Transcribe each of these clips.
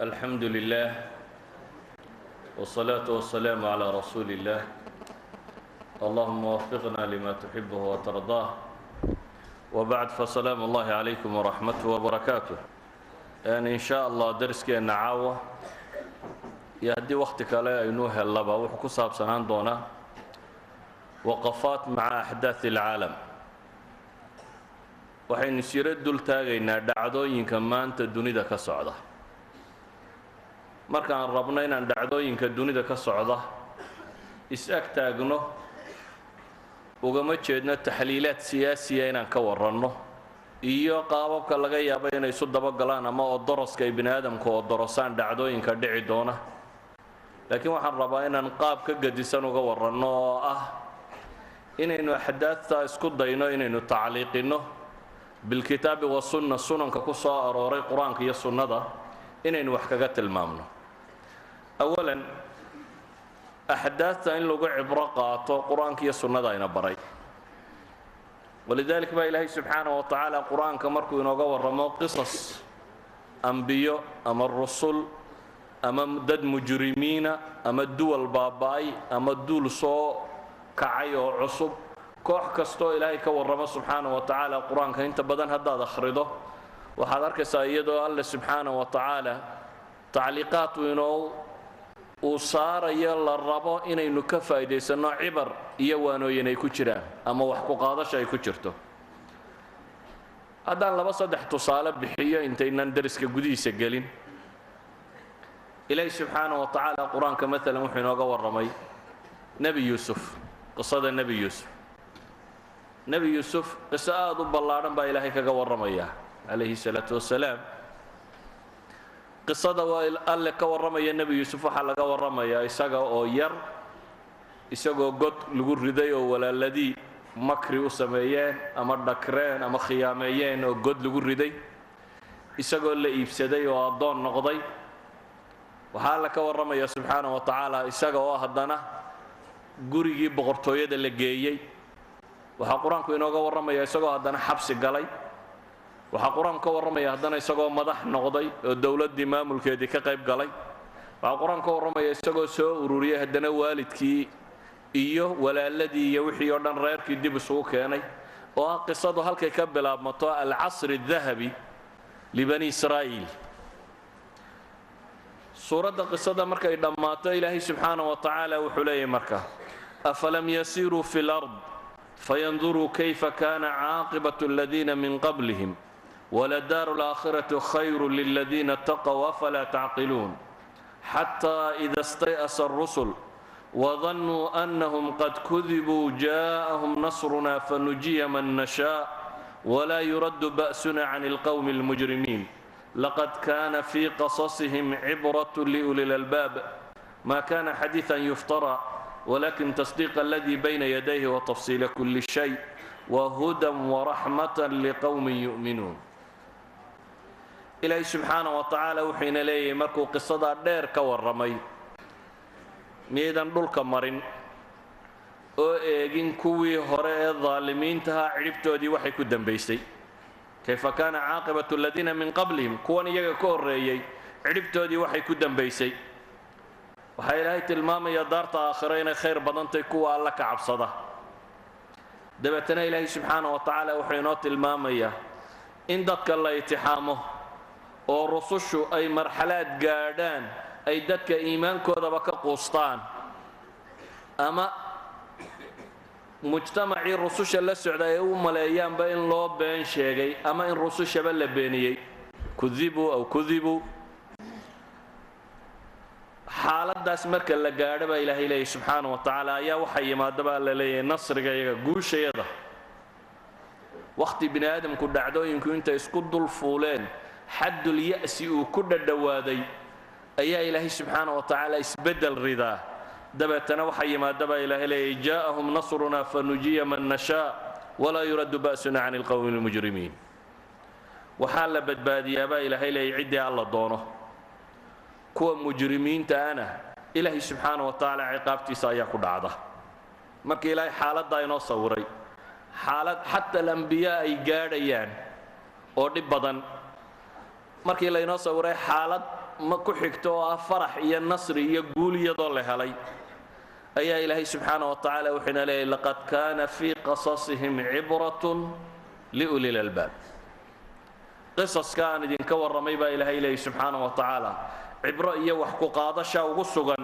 الحمد لله والصلاة والسلام على رسول الله اللهم وفقنا لما تحبه وترضاه وبعد فسلام الله عليكم ورحمته وبركاته يعني إن شاء الله درسكي النعاوة يهدي وقتك لا ينوه اللبا وحكو صاب سنان دونا وقفات مع أحداث العالم waxaynu siro dul taagaynaa dhacdooyinka maanta dunida ka socda markaan rabno inaan dhacdooyinka dunida ka socda is-ag taagno ugama jeedno taxliilaad siyaasiya inaan ka waranno iyo qaababka laga yaabo inay isu dabagalaan ama oo doroska ay bini aadamku oo dorosaan dhacdooyinka dhici doona laakiin waxaan rabaa inaan qaab ka gadisan uga waranno oo ah inaynu axdaadta isku dayno inaynu tacliiqinno بالكتاب والسنة سنن كقصة أروري قرآن كي السنة ده إن وحكجت المامنة أولا أحداث إن لقوا عبرقات قرآن كي السنة ده ينبري ولذلك بقى إلهي سبحانه وتعالى قرآن كمركو ينوجا ورموا قصص أنبياء أما الرسل أما دد مجرمين أما الدول باباي أما الدول صو كعيو عصب koox kastoo ilaahay ka warramo subxaanahu wa tacaala qur-aanka inta badan haddaad akhrido waxaad arkaysaa iyadoo alle subxaanahu wa tacaala tacliiqaad uu saarayo la rabo inaynu ka faa'iidaysanno cibar iyo waanooyin ay ku jiraan ama wax ku qaadasho ay ku jirto haddaan laba saddex tusaale bixiyo intaynan dariska gudihiisa gelin ilaahay subxaanahu wa tacaala qur-aanka maalan wuxuu inooga warramay nebi yuusuf qisada nebi yuusuf nebi yuusuf qiso aada u ballaadhan baa ilaahay kaga warramaya calayhi salaatu wassalaam qisada waa alle ka warramaya nebi yuusuf waxaa laga warramayaa isaga oo yar isagoo god lagu riday oo walaaladii makri u sameeyeen ama dhakreen ama khiyaameeyeen oo god lagu riday isagoo la iibsaday oo addoon noqday waxaa alle ka warramaya subxaanahu wa tacaala isaga oo haddana gurigii boqortooyada la geeyey waxaa qur-aanku inooga warramaya isagoo haddana xabsi galay waxaa qur-aanku ka warramaya haddana isagoo madax noqday oo dowladdii maamulkeedii ka qayb galay waxaa qur-aanku ka warramaya isagoo soo ururiyay haddana waalidkii iyo walaaladii iyo wixii oo dhan reerkii dib isugu keenay oo ah qisadu halkay ka bilaabmato alcasri adahabi libani israa'iil suuradda qisada markay dhammaato ilaahay subxaanahu wa tacaala wuxuu leeyahay marka afalam yasiiruu fi lard فينظروا كيف كان عاقبة الذين من قبلهم ولدار الآخرة خير للذين اتقوا أفلا تعقلون حتى إذا استيأس الرسل وظنوا أنهم قد كذبوا جاءهم نصرنا فنجي من نشاء ولا يرد بأسنا عن القوم المجرمين لقد كان في قصصهم عبرة لأولي الألباب ما كان حديثا يفترى ولكن تصديق الذي بين يديه وتفصيل كل شيء وهدى ورحمة لقوم يؤمنون إلهي سبحانه وتعالى وحين ليه مركو قصة دير كورمي ميدان دول كمرين oo eegin kuwii hore ee dhaalimiinta ciribtoodii waxay ku dambeysay kayfa kana aaqibatu alladina min qablihim kuwan iyaga ka horeeyay ciribtoodii waxay ku dambeysay waxay ilaahay tilmaamaya daarta aakhira inay khayr badantay kuwa alla ka cabsada dabeetana ilaahay subxaanahu wa tacaala wuxuu inoo tilmaamayaa in dadka la itixaamo oo rusushu ay marxalaad gaadhaan ay dadka iimaankoodaba ka quustaan ama mujtamacii rususha la socda ay u maleeyaanba in loo been sheegay ama in rusushaba la beeniyey kudibuu aw kudibuu xaaladaas marka la gaadho baa ilaahay leeyahay subxaanahu wa tacaala ayaa waxaa yimaadaba alla leeyahay nasriga iyaga guushayada wakhti bini aadamku dhacdooyinku intay isku dul fuuleen xaddul ya'si uu ku dhadhowaaday ayaa ilaahay subxaanahu wa tacaala isbeddel ridaa dabeetana waxaa yimaadaba ilaahay leeyahay jaa'ahum nasrunaa fanujiya man nashaa walaa yuraddu ba'suna cani alqowmi almujrimiin waxaa la badbaadiyaabaa ilaahay leeyahay ciddii alla doono kuwa mujrimiinta ana ilaahay subxaanahu wa tacaala ciqaabtiisa ayaa ku dhacda markii ilaahay xaaladdaa inoo sawiray xaalad xataa alambiyaa ay gaadhayaan oo dhib badan markii laynoo sawiray xaalad ma ku xigto oo ah farax iyo nasri iyo guul iyadoo la helay ayaa ilaahay subxaanaه wa tacaala wuxuuna leeyahy laqad kaana fii qasasihim cibratun liuli lalbaab qisaska aan idinka warramay baa ilaahay leeyahy subxaanaه wa tacaala cibro iyo wax ku qaadasha ugu sugan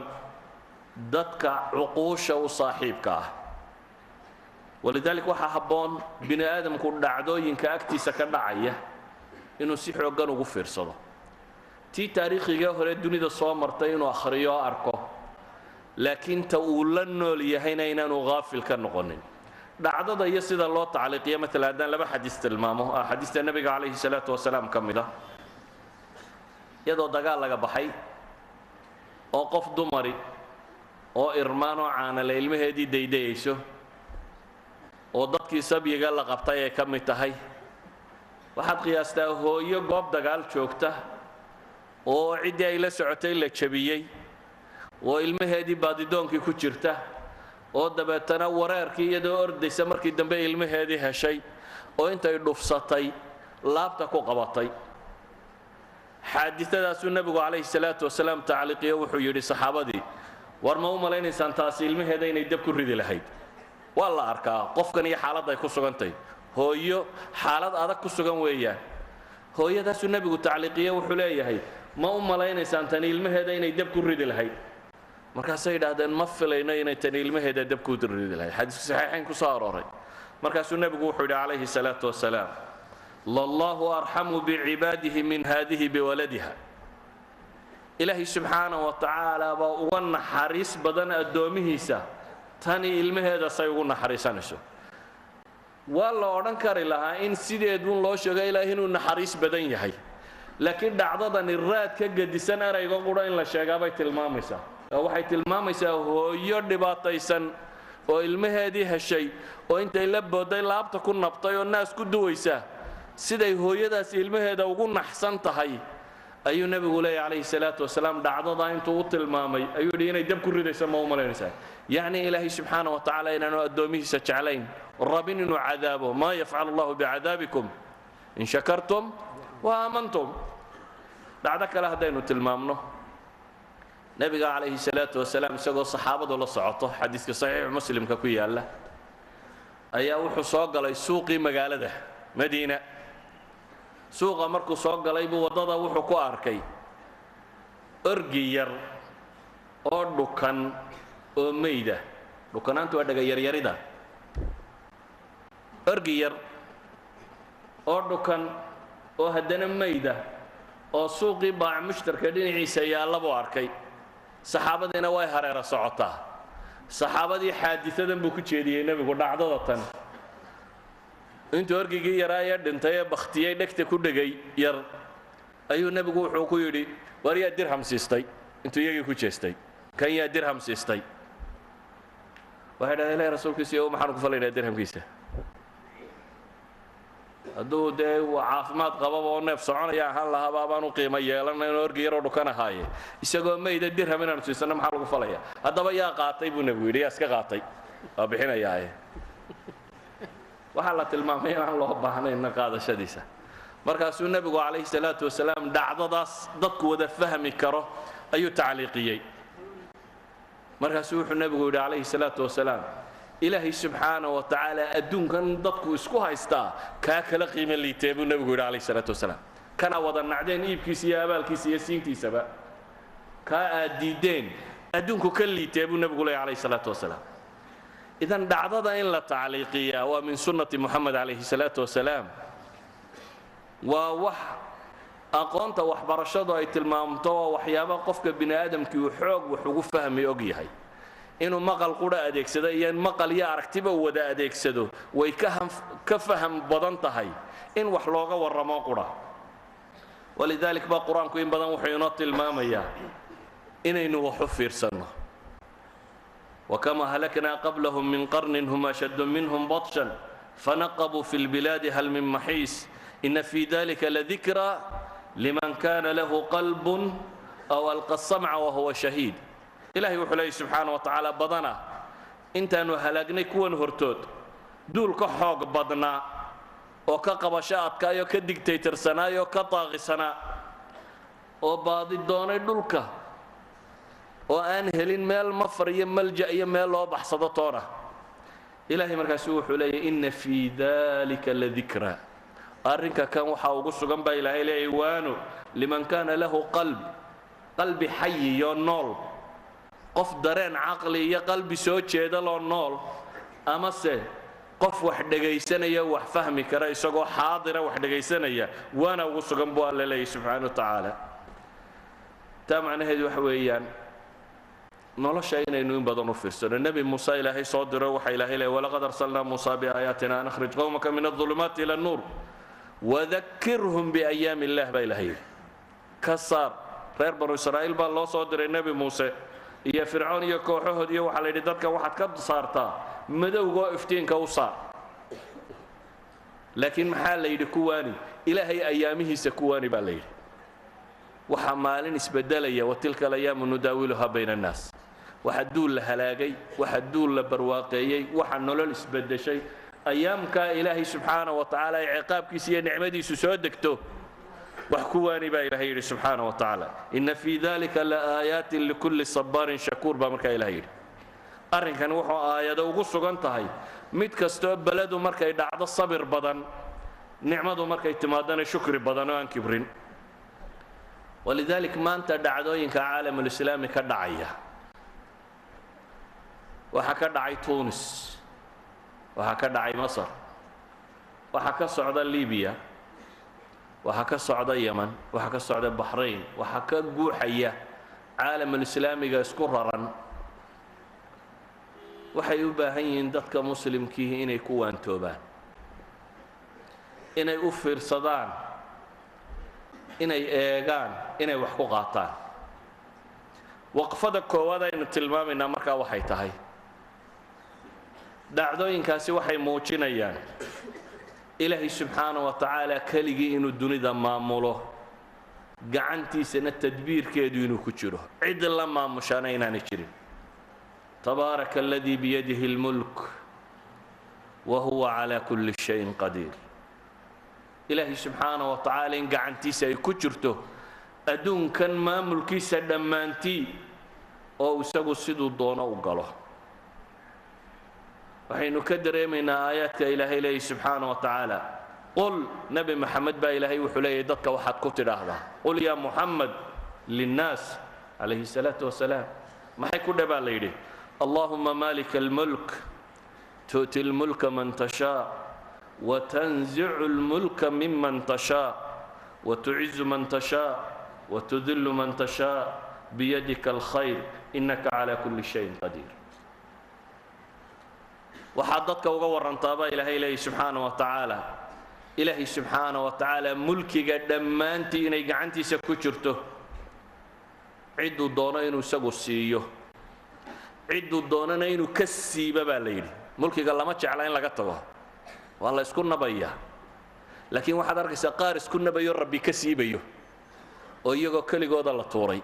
dadka cuquusha u saaxiibka ah walidalik waxaa habboon bini aadamku dhacdooyinka agtiisa ka dhacaya inuu si xooggan ugu fiirsado tii taariikhiga hore dunida soo martay inuu akhriyo oo arko laakiin ta uu la nool yahayna inaanu haafil ka noqonin dhacdada iyo sida loo tacliiqiyo maalan haddaan laba xadiis tilmaamo xadiista nebiga calayhi salaatu wasalaam ka mid ah iyadoo dagaal laga baxay oo qof dumari oo irmaan oo caanale ilmaheedii daydayayso oo dadkii sabyiga la qabtay ay ka mid tahay waxaad qiyaastaa hooyo goob dagaal joogta oo ciddii ay la socotay la jabiyey oo ilmaheedii baadidoonkii ku jirta oo dabeetana wareerkii iyadoo ordaysa markii dambe ilmaheedii heshay oo intay dhufsatay laabta ku qabatay xaaditadaasuu nebigu calayhi salaatu wasalaam tacliiqiyo wuxuu yidhi saxaabadii war ma u malaynaysaan taasi ilmaheeda inay dab ku ridi lahayd waa la arkaa qofkan iyo xaaladda ay ku sugantahy hooyo xaalad adag ku sugan weeyaan hooyadaasuu nebigu tacliiqiye wuxuu leeyahay ma u malaynaysaan tani ilmaheeda inay dab ku ridi lahayd markaasay yidhaahdeen ma filayno inay tani ilmaheeda dab ku ridi lahayd xadiiska saxiixayn ku soo arooray markaasuu nebigu wuxuu yidhi calayhi salaatu wasalaam lallahu arxamu bicibaadihi min haadihi biwaladiha ilaahay subxaanahu wa tacaala baa uga naxariis badan addoomihiisa tani ilmaheeda say ugu naxariisanayso waa la odhan kari lahaa in sideeduun loo sheego ilaahay inuu naxariis badan yahay laakiin dhacdadani raad ka gedisan erayga qudha in la sheegaabay tilmaamaysaa oo waxay tilmaamaysaa hooyo dhibaataysan oo ilmaheedii heshay oo intay la booday laabta ku nabtay oo naas ku duwaysa siday hooyadaasi ilmaheeda ugu naxsan tahay ayuu nebigu leeyahy calayhi salaatu wasalaam dhacdadaa intuu u tilmaamay ayuu yidhi inay dab ku ridaysa ma u malaynaysaa yacni ilaahay subxaana wa tacaala inaanu addoomihiisa jeclayn rabin inuu cadaabo maa yafcalu allahu bicadaabikum in shakartum wa aamantum dhacdo kale haddaynu tilmaamno nebiga calayhi salaatu wasalaam isagoo saxaabadu la socoto xadiiska saxiixu muslimka ku yaalla ayaa wuxuu soo galay suuqii magaalada madiina suuqa markuu soo galay buu waddada wuxuu ku arkay orgi yar oo dhukan oo mayda dhukanaantu waa dhaga yaryarida orgi yar oo dhukan oo haddana mayda oo suuqii baac mushtarka dhinaciisa yaalla buu arkay saxaabadiina way hareera socotaa saxaabadii xaadisadan buu ku jeediyey nebigu dhacdada tan intuu orgigii yaraa ee dhintay ee bakhtiyey dhegta ku dhegay yar ayuu nebigu wuxuu ku yidhi war yaa dirham siistay intuu iyagii ku jeestay kan yaa dirham siistay waxay dhahdeen ilahi rasuulkiisa iyo maxaanu ku falaynaa dirhamkiisa hadduu dee caafimaad qababa oo neef soconaya ahaan lahaaba abaan u qiimo yeelana inuu orgi yaroo dhukan ahaaye isagoo mayda dirham inaanu siisanno maxaa lagu falaya haddaba yaa qaatay buu nebigu yidhi yaa iska qaatay waa bixinayaaye waxaa la tilmaamay inaan loo baahnayna qaadashadiisa markaasuu nebigu calayhi salaatu wasalaam dhacdadaas dadku wada fahmi karo ayuu tacliiqiyey markaasuu wuxuu nebigu yidhi calayhi salaatu wasalaam ilaahay subxaana wa tacaala adduunkan dadku isku haystaa kaa kala qiimo liitee buu nebigu yidhi calayhi salaatu wasalaam kana wada nacdeen iibkiisa iyo abaalkiisa iyo siintiisaba kaa aad diiddeen adduunku ka liitee buu nebigu leeyahy calayhi salaatu wasalaam idan dhacdada in la tacliiqiyaa waa min sunnati moxamed calayhi salaatu wasalaam waa wax aqoonta waxbarashadu ay tilmaamto oo waxyaaba qofka bini aadamkii uu xoog wax ugu fahmi og yahay inuu maqal qudha adeegsado iyo in maqal iyo aragtiba uu wada adeegsado way ka faham badan tahay in wax looga warramo qudha walidalik baa qur-aanku in badan wuxuu inoo tilmaamayaa inaynu wax u fiirsanno وكما هلكنا قبلهم من قرن هم أشد منهم بطشا فنقبوا في البلاد هل من محيص إن في ذلك لذكرى لمن كان له قلب أو ألقى السمع وهو شهيد إلهي وحلي سبحانه وتعالى بدنا إنت أنه هلقني كون هرتود دول كحوق بدنا وكقبشات كايو كديكتاتر سنا يو كطاغي سنا oo baadi doonay dhulka oo aan helin meel mafar iyo malja iyo meel loo baxsado toona ilaahay markaasuu wuxuu leeyahay inna fii dalika ladikra arrinka kan waxaa ugu sugan baa ilaahay leeyahay waano liman kaana lahu qalbi xayi iyo nool qof dareen caqli iyo qalbi soo jeeda loo nool amase qof wax dhegaysanaya wax fahmi kara isagoo xaadira wax dhegaysanaya waana ugu sugan buu alle leeyahay subxaana wa tacaala taa macnaheedu waxa weeyaan nolosha inaynu in badan u fiirsano nebi muuse ilaahay soo diro waxa ilaahay leeyahay walaqad arsalnaa muusa biaayaatina an akhrij qowmaka min adulumaati ila annuur wadakirhum biayaami illah baa ilaahay yidhi ka saar reer banu israa'iil baa loo soo diray nebi muuse iyo fircoon iyo kooxahood iyo waxaa la yidhi dadka waxaad ka saartaa madowgoo iftiinka u saar laakiin maxaa la yidhi kuwaani ilaahay ayaamihiisa kuwaani baa la yidhi waxaa maalin isbedelaya watilka alayaamu nudaawiluhaa bayna annaas waxa duul la halaagay waxa duul la barwaaqeeyey waxa nolol isbedeshay ayaamkaa ilaahay subxaana wa tacaala ay ciqaabkiisa iyo nicmadiisu soo degto wax kuwaani baa ilaahay yidhi subxaana wa tacaala inna fii dalika laaayaatin likulli sabaarin shakuur baa markaa ilahay yidhi arrinkan wuxuu aayado ugu sugan tahay mid kastoo beledu markay dhacdo sabir badan nicmadu markay timaadana shukri badan oo aan kibrin walidalik maanta dhacdooyinka caalamulislaami ka dhacaya waxaa ka dhacay tunis waxaa ka dhacay masar waxaa ka socda libiya waxaa ka socda yaman waxaa ka socda baxrayn waxaa ka guuxaya caalamulislaamiga isku raran waxay u baahan yihiin dadka muslimkiihi inay ku waantoobaan inay u fiirsadaan inay eegaan inay wax ku qaataan waqfada koowaad aynu tilmaamaynaa markaa waxay tahay dhacdooyinkaasi waxay muujinayaan ilaahay subxaana wa tacaala keligii inuu dunida maamulo gacantiisana tadbiirkeedu inuu ku jiro cid la maamushaana inaanay jirin tabaaraka aladii biyadihi اlmulk wa huwa calaa kulli shayin qadiir ilaahay subxaana wa tacaala in gacantiisa ay ku jirto adduunkan maamulkiisa dhammaantii oo isagu siduu doono u galo waxaynu ka dareemaynaa aayaadka ilaahay leeyahy subxaana wa tacaala qul nebi maxamed baa ilaahay wuxuu leeyahay dadka waxaad ku tidhaahdaa qul yaa muxamed linnaas calayhi salaatu wasalaam maxay ku dhe baa la yidhi allahuma malika almulk tu'ti almulka man tashaa وتنزع الملك ممن تشاء وتعز من تشاء وتذل من تشاء بيدك الخير إنك على كل شيء قدير وحددك وغورنتابا إلهي إلهي سبحانه وتعالى إلهي سبحانه وتعالى ملكي دمانتي إني قعنتي سكوشرته عدو دونا إنو سقوسيو عدو دونا إنو كسي بابا ليلي ملكي قال لما تشعلين لقطبه waa la isku nabayaa laakiin waxaad arkaysaa qaar isku nabayo rabbi ka siibayo oo iyagoo keligooda la tuuray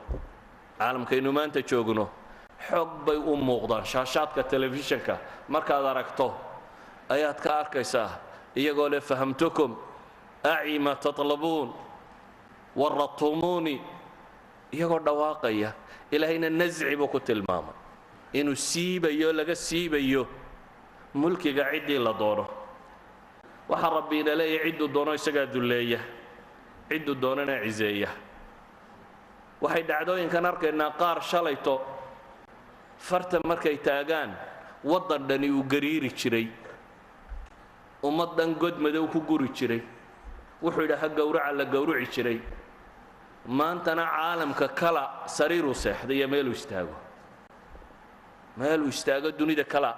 caalamkaynu maanta joogno xoog bay u muuqdaan shaashaadka telefishinka markaad aragto ayaad ka arkaysaa iyagoo le fahamtukum aci ma tatlabuun warratumuuni iyagoo dhawaaqaya ilaahayna nasci buu ku tilmaamay inuu siibayo laga siibayo mulkiga ciddii la doono waxaa rabbi ina leeyahay cidduu doono isagaa dulleeya cidduu doonana ciseeya waxay dhacdooyinkan arkaynaa qaar shalayto farta markay taagaan waddan dhani uu gariiri jiray ummad dhan god madow ku guri jiray wuxuu yidhaha gowraca la gowrici jiray maantana caalamka kala sariiruu seexday iyo meeluu istaago dunida kala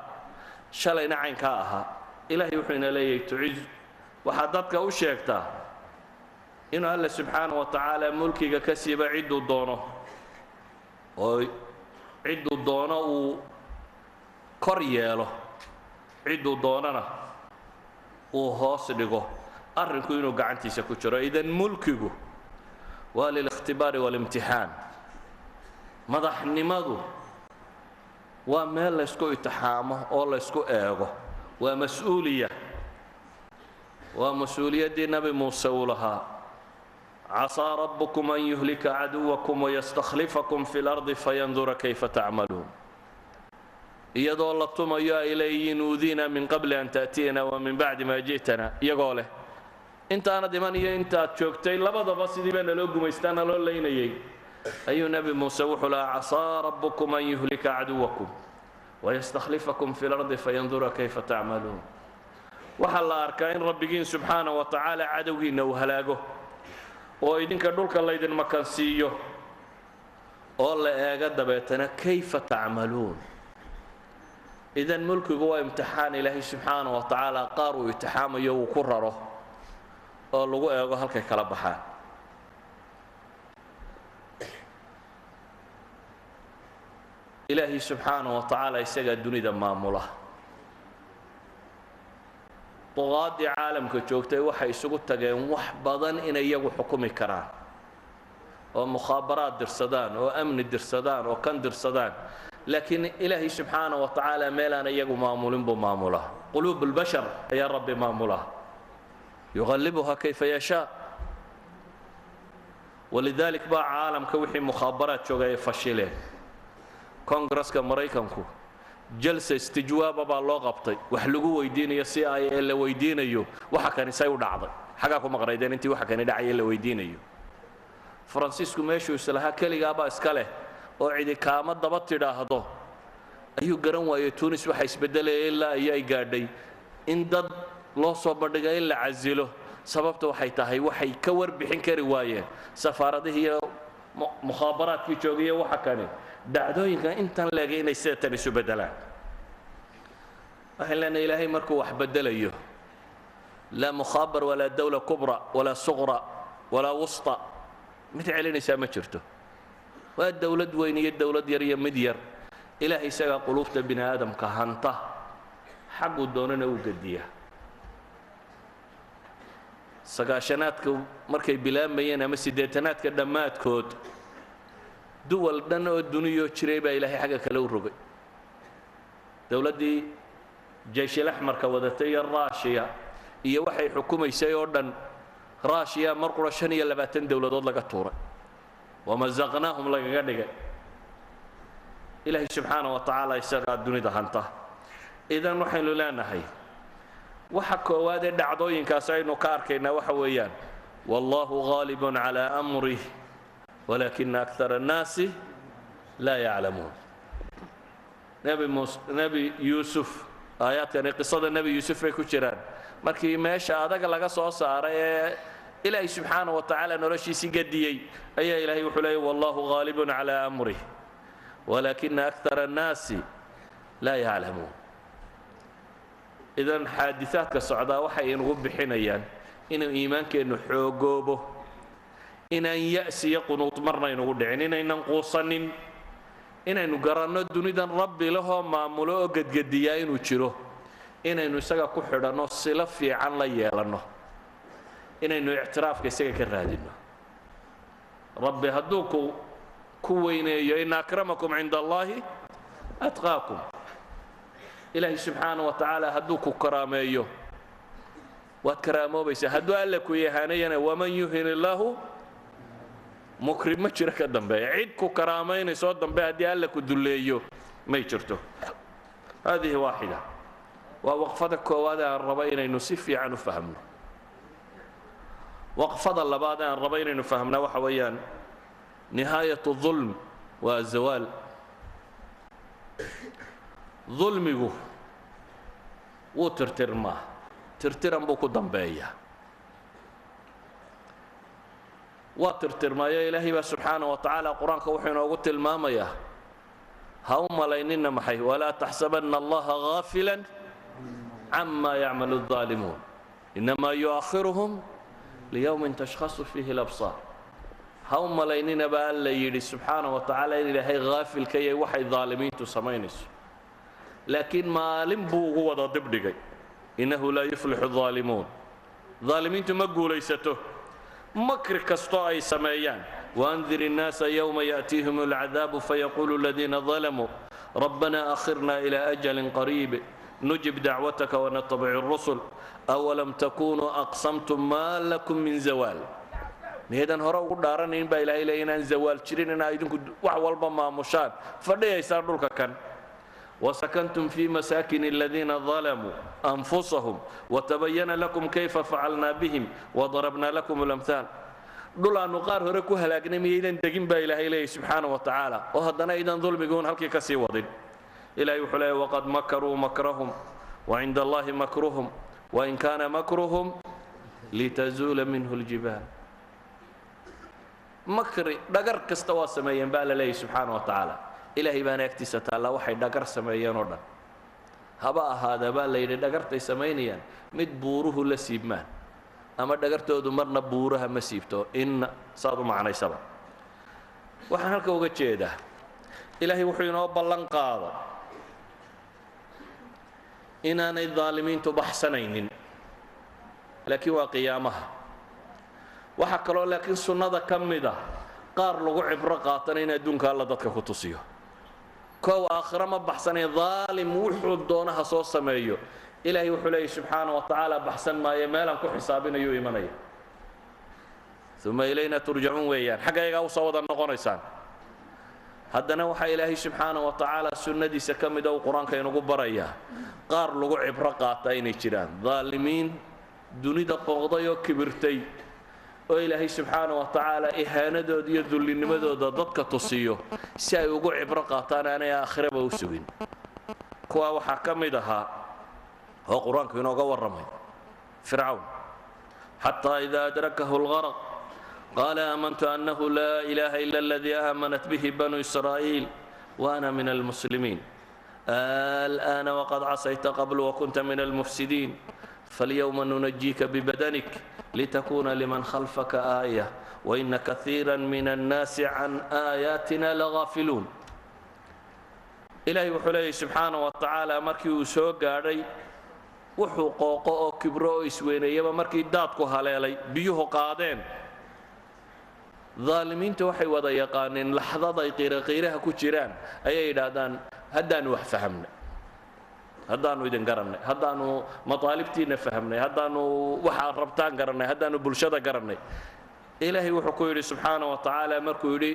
shalayna caynkaa ahaa ilaahay wuxuu ina leeyahay tuciz waxaad dadka u sheegtaa inuu alle subxaana wa tacaala mulkiga ka siiba cidduu doono oo cidduu doono uu kor yeelo cidduu doonana uu hoos dhigo arrinku inuu gacantiisa ku jiro idan mulkigu waa lilikhtibaari waalimtixaan madaxnimadu waa meel laysku itixaamo oo laysku eego waa mas-uuliya waa mas-uuliyaddii nabi muuse uu lahaa عسى ربكم أن يهلك عدوكم ويستخلفكم في الأرض فينظر كيف تعملون iyadoo la tumayo ay leeyihiin uudina min qabli an ta'tiyana wa min ba'di ma ji'tana iyagoo leh intaana dhiman iyo intaad joogtay labadaba sidii baa naloo gumaystaana loo leynayay ayuu nabi muuse wuxuu lahaa casaa rabbukum an yuhlika caduwakum wayastakhlifakum fi lardi fayandura kayfa tacmaluun waxaa la arkaa in rabbigiin subxaana wa tacaala cadowgiinna uu halaago oo idinka dhulka laydin makansiiyo oo la eega dabeetana kayfa tacmaluun idan mulkigu waa imtixaan ilaahay subxaana wa tacaala qaar uu imtixaamayo uu ku raro oo lagu eego halkay kala baxaan ilaahay subxaana wa tacaala isagaa dunida maamula duqaadii caalamka joogtay waxay isugu tageen wax badan inay iyagu xukumi karaan oo mukhaabaraad dirsadaan oo amni dirsadaan oo kan dirsadaan laakiin ilaahay subxaana wa tacaala meelaan iyagu maamulin buu maamulaa quluub albashar ayaa rabbi maamulaa yuqallibuha kayfa yashaa walidalik baa caalamka wixii mukhaabaraad joogay ay fashileen kongreska maraykanku jalsa istijwaaba baa loo qabtay wax lagu weydiinayo si ay la weydiinayo waxa kani say u dhacday xagaa ku maqnaydeen intii waxa kani dhacay la weydiinayo faransiisku meeshuu islaha keligaaba iska leh oo cidi kaama daba tidhaahdo ayuu garan waayey tunis waxa isbedelayay ilaa ay gaadhay in dad loo soo bandhigay in la casilo sababta waxay tahay waxay ka warbixin kari waayeen safaaradihii iyo mukhaabaraadkii joogaya waxa kani dhacdooyinka intan leegay inay sida tan isu bedelaan waxaan leenahay ilaahay markuu wax bedelayo laa mukhabar walaa dawla kubra walaa suqra walaa wusta mid celinaysaa ma jirto waa dawlad weyn iyo dawlad yar iyo mid yar ilaahay isagaa quluubta bini aadamka hanta xaguu doonana u gediya sagaashanaadka markay bilaamayeen ama siddeetanaadka dhammaadkood duwal dhan oo duniyoo jiray baa ilaahay xagga kale u rogay dawladdii jayshil axmarka wadatay iyo raashiya iyo waxay xukumaysay oo dhan raashiya mar qura 25 dawladood laga tuuray wamazaqnaahum lagaga dhigay ilaahay subxaana wa tacaala isagaa dunida hanta idan waxaynu leenahay waxa koowaad ee dhacdooyinkaas aynu ka arkaynaa waxa weeyaan wallahu ghalibun calaa amrih walakina akthara annaasi laa yaclamuun nebi yuusuf aayaadkani qisada nebi yuusuf bay ku jiraan markii meesha adaga laga soo saaray ee ilaahay subxaana wa tacaala noloshiisii gadiyey ayaa ilaahay wuxuu leeyay wallahu ghalibun calaa amrih walakina akthara annaasi laa yaclamuun idan xaadiثaadka socdaa waxay inugu bixinayaan inuu iimaankeennu xoogoobo inaan ya'si iyo qunuud marna inugu dhicin inaynan quusanin inaynu garanno dunidan rabbi lahoo maamulo oo gedgediyaa inuu jiro inaynu isaga ku xidhanno silo fiican la yeelanno inaynu ictiraafka isaga ka raadinno rabbi hadduu ku weyneeyo ina akramakum cinda allaahi atqaakum ilaahay subxaana wa tacaala hadduu ku karaameeyo waad karaamoobaysaa hadduu alla ku yahaanayana waman yuhin illaahu mukrim ma jiro ka dambeeya cid ku karaamaynayso dambe haddii alla ku dulleeyo may jirto hadihi waaxida waa waqfada koowaad aan raba inaynu si fiican u fahmno waqfada labaad aan raba inaynu fahmnaa waxa weeyaan nihaayatu dulm waa zawaal dulmigu wuu tirtirmaa tirtiran buu ku dambeeyaa waa tirtirmaayo ilaahay baa subxaana wa tacaala qur-aanka wuxuu inoogu tilmaamayaa ha u malaynina maxay walaa taxsabanna allaha gaafilan cama yacmalu الظaalimuun inamaa yu'akhiruhum liyowmin tashkhasu fiihi labsaar ha u malaynina baa alla yidhi subxaana wa tacaala in ilaahay haafil ka yahay waxay daalimiintu samaynayso laakiin maalin buu ugu wada dibdhigay innahu laa yuflixu الظaalimuun daalimiintu ma guulaysato makri kastoo ay sameeyaan waandir الnaasa yowma ya'tiihim اlcadaabu fayaquulu aladiina dalamuu rabbana akhirna ila ajalin qariib nujib dacwataka wanatabic الrusul awalam takunuu aqsamtum maa lakum min zawaal miyadan hore ugu dhaaranayn baa ilaahay leeyahay inaan zawaal jirin inaa idinku wax walba maamushaan fadhiyaysaan dhulka kan وسكنتم في مساكن الذين ظلموا أنفسهم وتبين لكم كيف فعلنا بهم وضربنا لكم الأمثال دول نقار هركو هلاكنا ميدان دقين با إلهي إليه سبحانه وتعالى وهدنا إذن ظلم يقول هلكي كسي وضل إلهي حلاه وقد مكروا مكرهم وعند الله مكرهم وإن كان مكرهم لتزول منه الجبال مكر دقر كستوى سميا با إليه سبحانه وتعالى إلهي بان اكتستا الله وحي دقر سميا نودا هبا هذا با ليلي دقرتي سمينيا مد بوروه لسيبمان أما دقرتو مرنا بورها مسيبتو إن صادوا معنا سبا waxaan halka uga jeedaa ilaahay wuxuu inoo ballan qaaday inaanay dhaalimiintu baxsanaynin laakiin waa qiyaamaha waxa kaloo laakiin sunnada ka mid ah qaar lagu cibro qaatana in adduunka alla dadka ku tusiyo koow aakhira ma baxsanay dhaalim wuxuu doonaha soo sameeyo ilaahay wuxuu leeyahay subxaanahu wa tacaala baxsan maayo meelaan ku xisaabinayo imanaya ثم إلينا ترجعون ويان حاجة يجاو صودا نقونيسان هدنا وحى إلهي سبحانه وتعالى سنة دي سكمل دو قرآن كي نقول بريا قار لقو عبرقاتين جيران ظالمين دوني دا قوضيو كبرتي وإلهي سبحانه وتعالى إهانة دو دي يدل لنمدو دا ضدك تصيو سي يقو عبرقاتان أنا يا آخر بوسوين كوا وحى كمدها هو قرآن كي نقول رمي فرعون حتى إذا أدركه الغرق قال آمنت أنه لا إله إلا الذي آمنت به بنو إسرائيل وأنا من المسلمين الآن وقد عصيت قبل وكنت من المفسدين فاليوم ننجيك ببدنك لتكون لمن خلفك آية وإن كثيرا من الناس عن آياتنا لغافلون إلهي وحليه سبحانه وتعالى مركي وسوق علي وحقوق أو كبرو إسوينية مركي دادكو هلالي بيوه قادين ظالمينtu waxay wada yaqaaneen laxdada ay qiiraha ku jiraan ayay yiraahdaan haddaanu wax fahamnay haddaanu idin garanay haddaanu mataalibtiina fahamnay haddaanu waxa rabtaan garanay haddaanu bulshada garanay ilaahay wuxuu ku yiri subhanahu wa ta'ala markuu yiri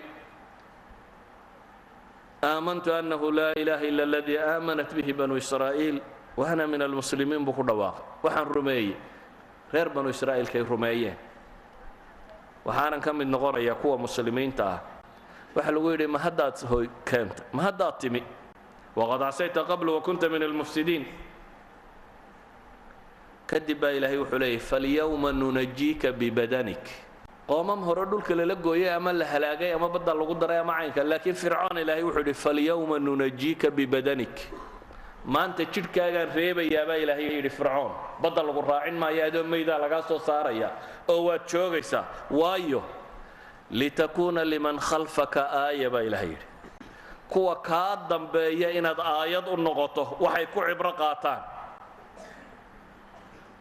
آمنت أنه لا إله إلا الذي آمنت به بنو إسرائيل وأنا من المسلمين بكو دواق وحن رمي غير بنو إسرائيل كي رميين waxaanan ka mid noqonayaa kuwa muslimiinta ah waxa lagu yiri ma haddaad hoy keenta ma haddaad timi waqad asayta qabla wa kunta min almufsidiin kadib baa ilaahay wuxuu leeyahay falyawma nunajjiika bibadanik qoomam hore dhulka lala gooyay ama la halaagay ama badda lagu daray ama caynka laakiin fircoon ilaahay wuxuu yiri falyawma nunajjiika bibadanik maanta jidhkaagaan reebayaa baa ilaahay yidhi fircoon badda lagu raacin maayo adoo maydaa lagaa soo saaraya oo waad joogaysaa waayo litakuuna liman khalfaka aaya baa ilaahay yidhi kuwa kaa dambeeya inaad aayad u noqoto waxay ku cibro qaataan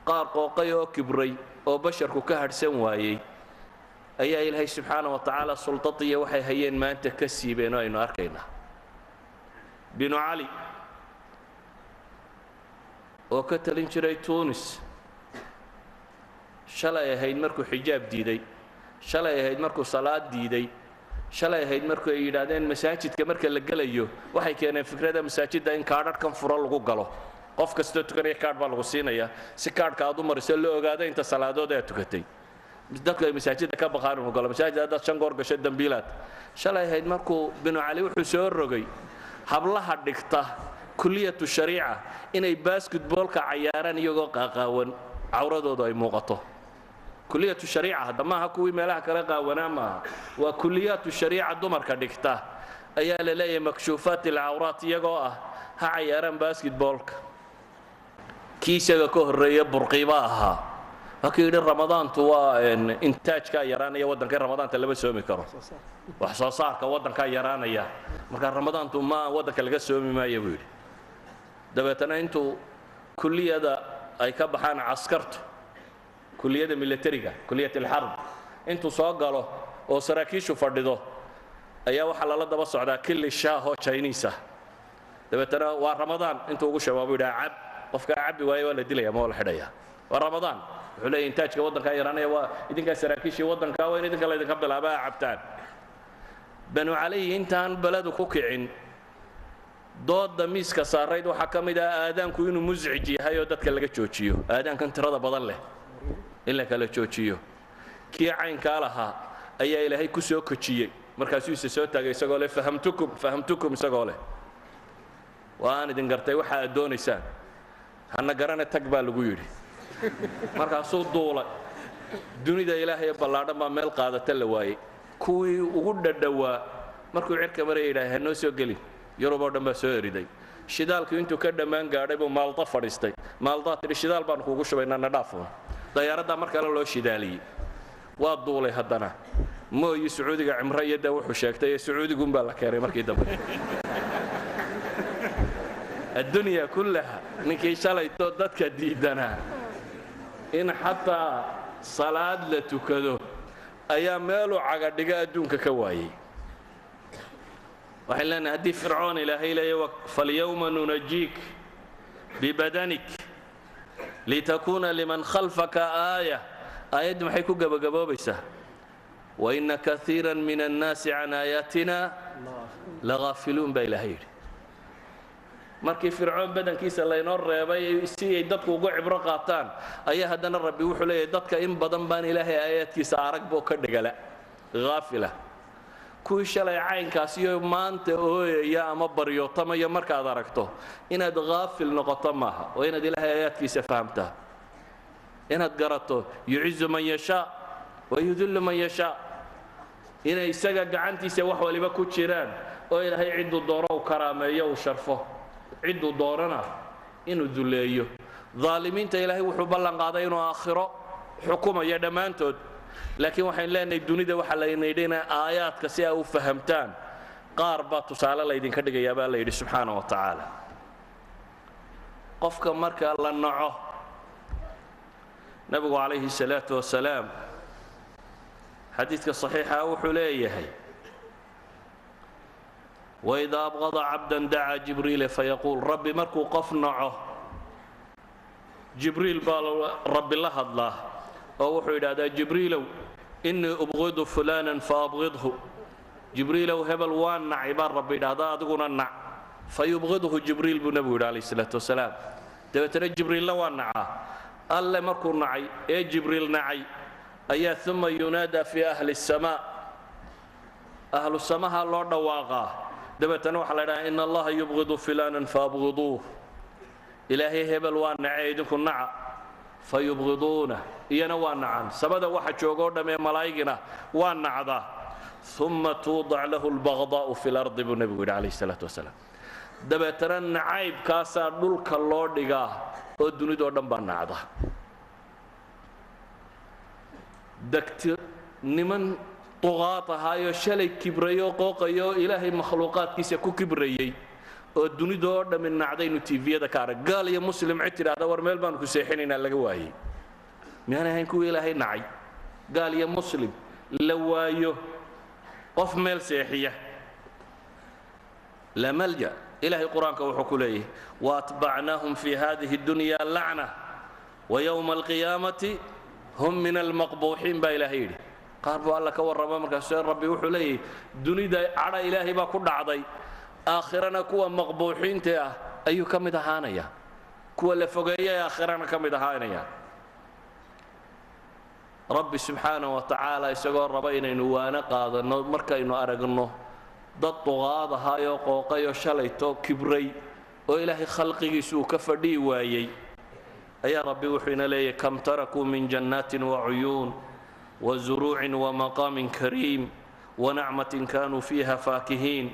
qaar qooqay oo kibray oo basharku ka hadhsan waayey ayaa ilaahay subxaana wa tacaala sultadiya waxay hayeen maanta ka siibeen oo aynu arkaynaa binu cali oo ka talin jiray Tunis shalay ahayd markuu xijaab diiday shalay ahayd markuu salaad diiday shalay ahayd markuu ay yiraahdeen masaajidka marka la galayo waxay keeneen fikrada masaajidda in kaadhkan furo lagu galo qof kasta tukanaya kaadh baa lagu siinaya si kaadhka aad u mariso loo ogaado inta salaadood ay tukatay dadku ay masaajidda ka baqaan oo galo masaajidda shan goor gashay dambiilaad shalay ahayd markuu binu cali wuxuu soo rogay hablaha dhigta كلية الشريعة إني باسكت بولك عياران يجوا قاقاون عورضوا ضاي موقته كلية الشريعة هذا ما هكوي ملاها كرقا ونما وكليات الشريعة دمر كدكتا أيال لا مكشوفات العورات يجوا ها عياران باسكت بولك كيس يجوا الريب برقيباها أكيد رمضان توا إنتاج كايران يودن كان رمضان تلبس سومي كرو وحصاصار كودن كايران يا مكان رمضان تو ما ودن كلجس سومي ما يبير دبتنا أنتو كلية دا أي كبحان عسكرت كلية ميليتريكا كلية الحرب أنتو صاقلوا أو سراكيشو فرددو أيها وحلا الله دبص على كل الشاه هو تشاينيسا دبتنا ورمضان أنتو وقول شباب دا عب وفك عب ويا ولا دليا ما ولا حدايا ورمضان wuxuu leeyahay intaajka waddanka yaraanaya waa idinkaa saraakiishii waddanka waa in idinka laydinka bilaabaa cabtaan banu calayhi intaan beledu ku kicin dooda miiska saarayd waxaa ka mid ah aadaanku inuu muscij yahay oo dadka laga joojiyo aadaankan tirada badan leh in la kala joojiyo kii caynkaa lahaa ayaa ilaahay ku soo kojiyey markaasuu isa soo taagay isagoo leh fahamtukum isagoo leh waan idin gartay waxa aad doonaysaan hana garane tag baa lagu yidhi markaasuu duulay dunida ilaahay ballaadhan baa meel qaadata la waayey kuwii ugu dhadhowaa markuu cirka maraya yidhaah hanoo soo gelin yurub oo dhan baa soo eriday shidaalkii intuu ka dhammaan gaadhay buu maalda fadhiistay maaldaa tidhi shidaal baan kuugu shubaynaa na dhaafoon dayaaraddaa mar kale loo shidaaliyey waa duulay haddana mooyi sacuudiga cimro iyo dee wuxuu sheegtay ee sacuudiguunbaa la keenay markii dambe addunya kullaha ninkii shalayto dadka diidanaa in xataa salaad la tukado ayaa meeluu cagadhiga adduunka ka waayey waxaan leenahay haddii fircoon ilaahay leeya falyawma nunajiik bibadanik litakuuna liman khalfaka aaya aayaddu maxay ku gabagaboobaysaa waina kaiira min annaasi can aayaatina lagaafiluun baa ilaahay yidhi markii fircoon badankiisa laynoo reebay si ay dadku uga cibro qaataan ayaa haddana rabbi wuxuu leeyahay dadka in badan baan ilaahay aayaadkiisa aragbo ka dhegala haafila kuwii shalay caynkaasiyo maanta ooyaya ama baryootamaya markaad aragto inaad haafil noqoto maaha waa inaad ilaahay aayaadkiisa fahamtaa inaad garato yucizu man yashaa wayudillu man yashaa inay isaga gacantiisa wax waliba ku jiraan oo ilaahay cidduu doono u karaameeyo uu sharfo cidduu doonana inuu duleeyo aalimiinta ilaahay wuxuu ballan qaaday inuu aakhiro xukumayo dhammaantood laakiin waxaan leenahay dunida waxaa layna yidhi inay aayaadka si ay u fahamtaan qaar baa tusaale laydinka dhigayaa baa la yidhi subxaana wa tacaala qofka marka la naco nabigu calayhi salaatu wasalaam xadiidka saxiixa wuxuu leeyahay وإذا أبغض عبدا دعا جبريل فيقول ربي مركو قف نعه جبريل قال رب الله الله أو وحيد هذا جبريل إني أبغض فلانا فأبغضه جبريل وهبل وان نعبار ربي هذا أدقون النع فيبغضه جبريل بنبي عليه الصلاة والسلام ترى جبريل وان نعه الله مركو نعي إيه جبريل نعي أي ثم ينادى في أهل السماء أهل السماء الله دواقاه dabeetana waxaa la idhaha in allaha yubqidu filaanan faabqiduuh ilaahay hebel waa nacay idinku naca fayubqiduuna iyana waa nacan samada waxa joogoo dhammee malaa'igina waa nacdaa uma tuudac lahu lbaqdaa'u fi lardi buu nebigu yidhi calayhi salaatu wasalaam dabeetana nacaybkaasaa dhulka loo dhigaa oo dunidoo dhan baa nacda degti niman طغاة هايو شلي كبريو قوقيو إلهي مخلوقات كيسا كو كبريي oo dunidoo dhamin nacdaynu tviyada ka arag gaal iyo muslim cid tiraahdo war meel baan ku seexinaynaa laga waayey miyaan ahayn kuwii ilaahay nacay gaal iyo muslim la waayo qof meel seexiya la malja ilaahay quraanka wuxuu ku leeyahay waatba'nahum fi hadhihi dunya la'na wa yawm alqiyamati hum min almaqbuhin ba ilaahay yidhi qaar buu alla ka warrama markaas rabbi wuxuu leeyahay dunida cadha ilaahay baa ku dhacday aakhirana kuwa maqbuuxiinta ah ayuu ka mid ahaanaya kuwa la fogeeyay aakhirana ka mid ahaanaya rabbi subxaanahu wa tacaala isagoo raba inaynu waana qaadano markaynu aragno dad duqaad ahaayoo qooqayoo shalayto kibray oo ilaahay khalqigiisu uu ka fadhii waayey ayaa rabbi wuxuu ina leeyahay kam tarakuu min jannaatin wacuyuun وزروع ومقام كريم ونعمة كانوا فيها فاكهين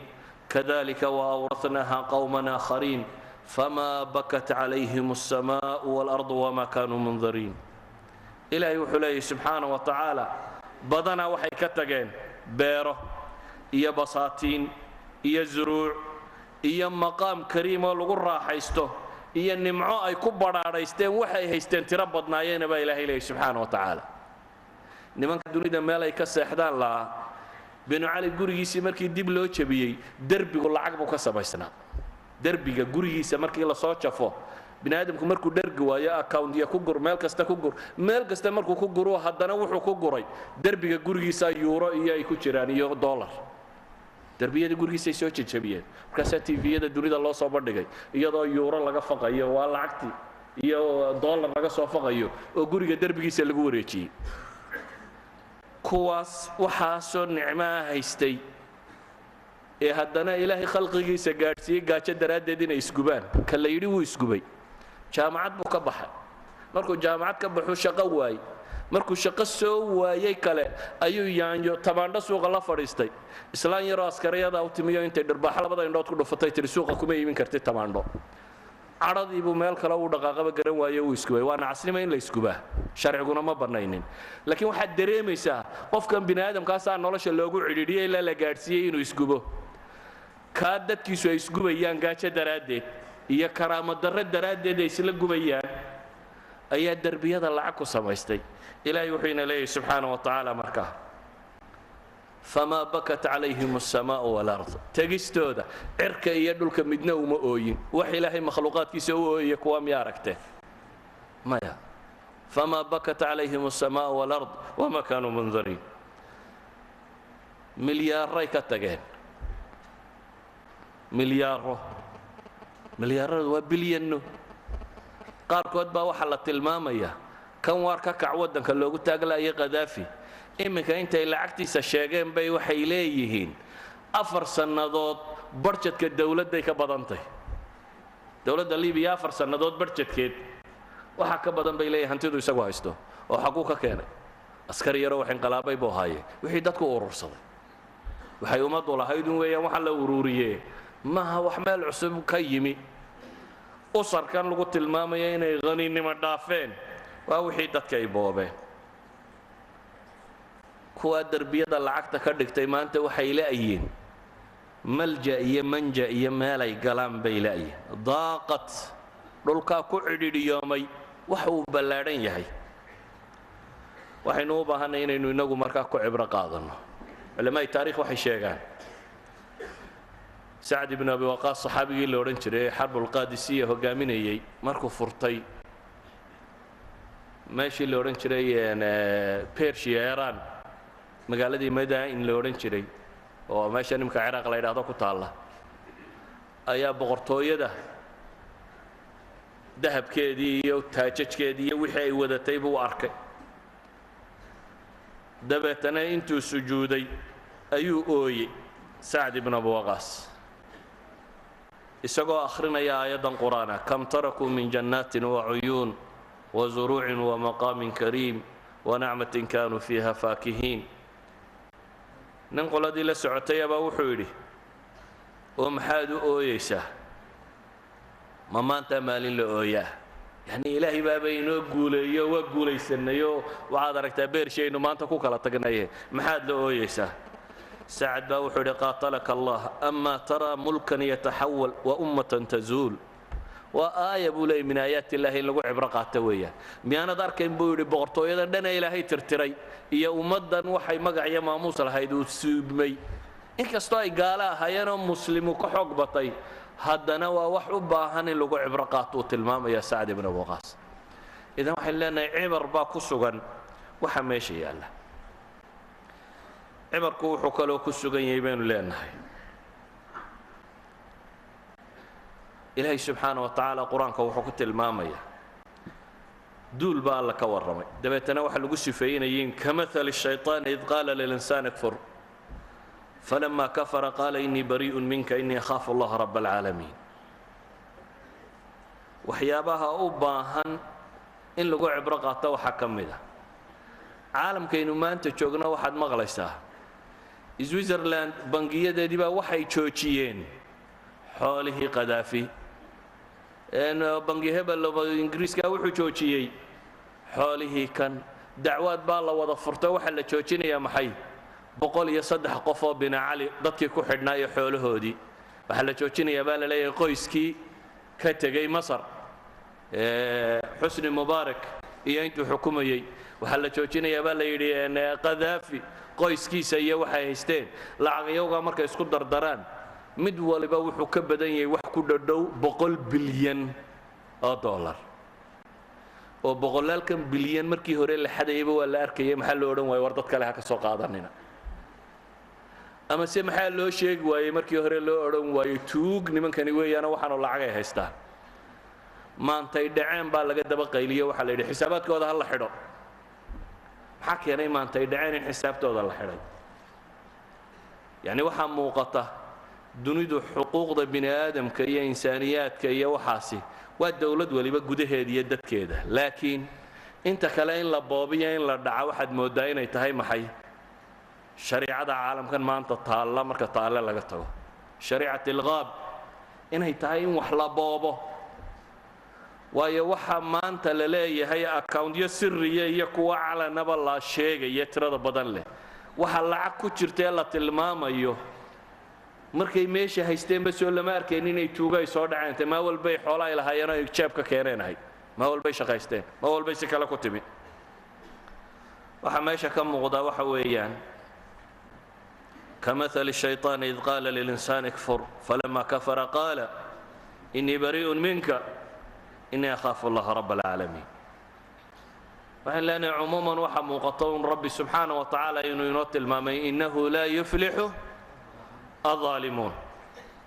كذلك وأورثناها قوما آخرين فما بكت عليهم السماء والأرض وما كانوا منظرين إلهي وحليه سبحانه وتعالى بدنا وحي كتغين بيره إيا بساتين إيا زروع إيا مقام كريم ولغرى حيسته إيا النمعاء كبر عليستين وحي هيستين تربضنا ينبا إلهي سبحانه وتعالى nimanka dunida meel ay ka seexdaan lahaa binu cali gurigiisii markii dib loo jabiyey derbigu lacag buu ka samaysnaa derbiga gurigiisa markii la soo jafo bini aadamku markuu dhergi waayo account iyo ku gur meel kasta ku gur meel kasta markuu ku guro haddana wuxuu ku guray derbiga gurigiisa euro iyo ay ku jiraan iyo dollar derbiyada gurigiisa ay soo jajabiyeen markaasaa tviyada dunida loo soo bandhigay iyadoo euro laga faqayo waa lacagtii iyo dollar laga soo faqayo oo guriga derbigiisa lagu wareejiyey kuwaas waxaasoo nicmaa haystay ee haddana ilaahay khalqigiisa gaadhsiiyey gaajo daraaddeed inay isgubaan ka la yidhi wuu isgubay jaamacad buu ka baxay markuu jaamacad ka baxuu shaqo waayey markuu shaqo soo waayey kale ayuu yaanyo tamaandho suuqa la fadhiistay islaan yaroo askariyada u timiyo intay dhirbaaxo labada indhood ku dhufatay tiri suuqa kuma iibin kartid tamaandho cadhadii buu meel kale uu dhaqaaqaba garan waayo uu isgubay waa nacasnimo in la isgubaa sharciguna ma bannaynin laakiin waxaad dareemaysaa qofkan bini aadamkaasaa nolosha loogu cidhiidhiyey ilaa la gaadhsiiyey inuu isgubo kaa dadkiisu ay isgubayaan gaajo daraaddeed iyo karaamo darro daraaddeed ay isla gubayaan ayaa derbiyada lacag ku samaystay ilaahay wuxuu ina leeyahay subxaana wa tacaala markaa famaa bakat calayhim asamaa'u walard tegistooda cirka iyo dhulka midna uma ooyin wax ilaahay makhluuqaadkiisa u ooyaya kuwa miya aragtee maya famaa bakat calayhim asamaa'u walard wama kaanuu mundariin milyaaray ka tageen milyaaradu waa bilyanno qaarkood baa waxaa la tilmaamayaa kan waar ka kac waddanka loogu taaglaayay qadaafi iminka intay lacagtiisa sheegeen bay waxay leeyihiin 4 sannadood barjedka dawladday ka badantay dawladda libiya 4 sannadood barjedkeed waxaa ka badan bay leeyihiin hantidu isagu haysto oo xaquu ka keenay askari yaroo wax inqalaabay buu haayay wixii dadku urursaday waxay ummaddu lahayd un weeyaan waxa la ururiyey maaha wax meel cusub ka yimi usarkan lagu tilmaamaya inay qaniinimo dhaafeen waa wixii dadka ay boobeen kuwa derbiyada lacagta ka dhigtay maanta waxay la'yiin malja iyo manja iyo meel ay galaan bay la'yiin daaqat dhulkaa ku cidhiidhiyoomay wax uu ballaadhan yahay waxaynu u baahanay inaynu inagu markaa ku cibro qaadanno culamada taariikh waxay sheegaan sacd ibn abi waqaas saxaabigii la odhan jiray ee xarbulqaadisiya hogaaminayey markuu furtay meeshii la odhan jiray persia iran magaaladii madain la odhan jiray oo meesha nimka ciraaq la yidhaahdo ku taalla ayaa boqortooyada dahabkeedii iyo taajajkeedii iyo wixii ay wadatay buu arkay dabeetana intuu sujuuday ayuu ooyey sacd ibn abi waqaas isagoo akhrinaya aayaddan qur'aana kam tarakuu min jannaatin wacuyuun wazuruucin wamaqaamin kariim wanacmatin kaanuu fiiha faakihiin nin qoladii la socotay abaa wuxuu yidhi oo maxaad u ooyeysaa ma maantaa maalin la ooyaa yacnii ilaahay baaba inoo guuleeyo waa guulaysanayoo waxaad aragtaa beershaynu maanta ku kala tagnaye maxaad la ooyeysaa sacad baa wuxuu yidhi qaatalaka allah amaa taraa mulkan yataxawal wa ummatan tazuul waa aaya buu leeyay min aayaati illaahi in lagu cibro qaato weeyaan miyaanad arkayn buu yidhi boqortooyadan dhana ilaahay tirtiray iyo ummaddan waxay magac iyo maamuus lahayd uu suubmay inkastoo ay gaalo ahaayeenoo muslimu ka xoog batay haddana waa wax u baahan in lagu cibro qaato uu tilmaamaya sacd ibn abi waqaas idan waxaynu leenahay cibar baa ku sugan waxa meesha yaalla cibarku wuxuu kaloo ku sugan yahay baynu leenahay ilaahay subxaana wa tacaala qur-aanka wuxuu ku tilmaamaya duul baa alla ka warramay dabeetana waxa lagu sifeeynayiin kamahali shayطaan id qaala lilinsaani kfur falama kafara qaala inii barii'un minka inii akhaafu allaha raba alcaalamiin waxyaabaha u baahan in lagu cibro qaato waxaa ka mid ah caalamkaynu maanta joogna waxaad maqlaysaa switzerland bangiyadeedii baa waxay joojiyeen xoolihii qadaafi bangi hebel ingiriiska wuxuu joojiyey xoolihii kan dacwaad baa la wada furto waxaa la joojinayaa maxay 103 qof oo bina cali dadkii ku xidhnaa iyo xoolahoodii waxaa la joojinayaa baa la leeyahay qoyskii ka tegey masar xusni mubaarak iyo intuu xukumayey waxaa la joojinayaa baa la yidhi qadaafi qoyskiisa iyo waxay haysteen lacagayowgaa markay isku dardaraan mid waliba wuxuu ka badan yahay wax ku dhadhow 100 bilyan oo dollar oo boqolaalkan bilyan markii hore la xadayba waa la arkayay maxaa loo odhan waayo war dad kale ha ka soo qaadanina ama se maxaa loo sheegi waayey markii hore loo odhan waayo tuug nimankani weeyaana waxaanu lacag ay haystaan maantay dhaceen baa laga daba qayliyo waxaa la yidhi xisaabaadkooda ha la xidho maxaa keenay maantay dhaceen in xisaabtooda la xidhay yacni waxaa muuqata dunidu xuquuqda bini aadamka iyo insaaniyaadka iyo waxaasi waa dowlad waliba gudaheeda iyo dadkeeda laakiin inta kale in la boobiyo in la dhaco waxaad mooddaa inay tahay maxay shariicada caalamkan maanta taalla marka taalle laga tago shariicat ilqaab inay tahay in wax la boobo waayo waxaa maanta la leeyahay accountyo sirriya iyo kuwa calanaba la sheegaya tirada badan leh waxa lacag ku jirta ee la tilmaamayo markay meesha haysteenba soo lama arkayn inay tuuga ay soo dhaceentay maa walbay xoolo ay lahaayeen ay jeebka keeneen ahayd maa walbay shaqaysteen maa walbay si kale ku timi waxa meesha ka muuqda waxa weeyaan كمثل الشيطان إذ قال للإنسان اكفر فلما كفر قال إني بريء منك إني أخاف الله رب العالمين وإن لنا عموما وحا موقطون ربي سبحانه وتعالى إنه ينوت المامي إنه لا يفلح الظالمون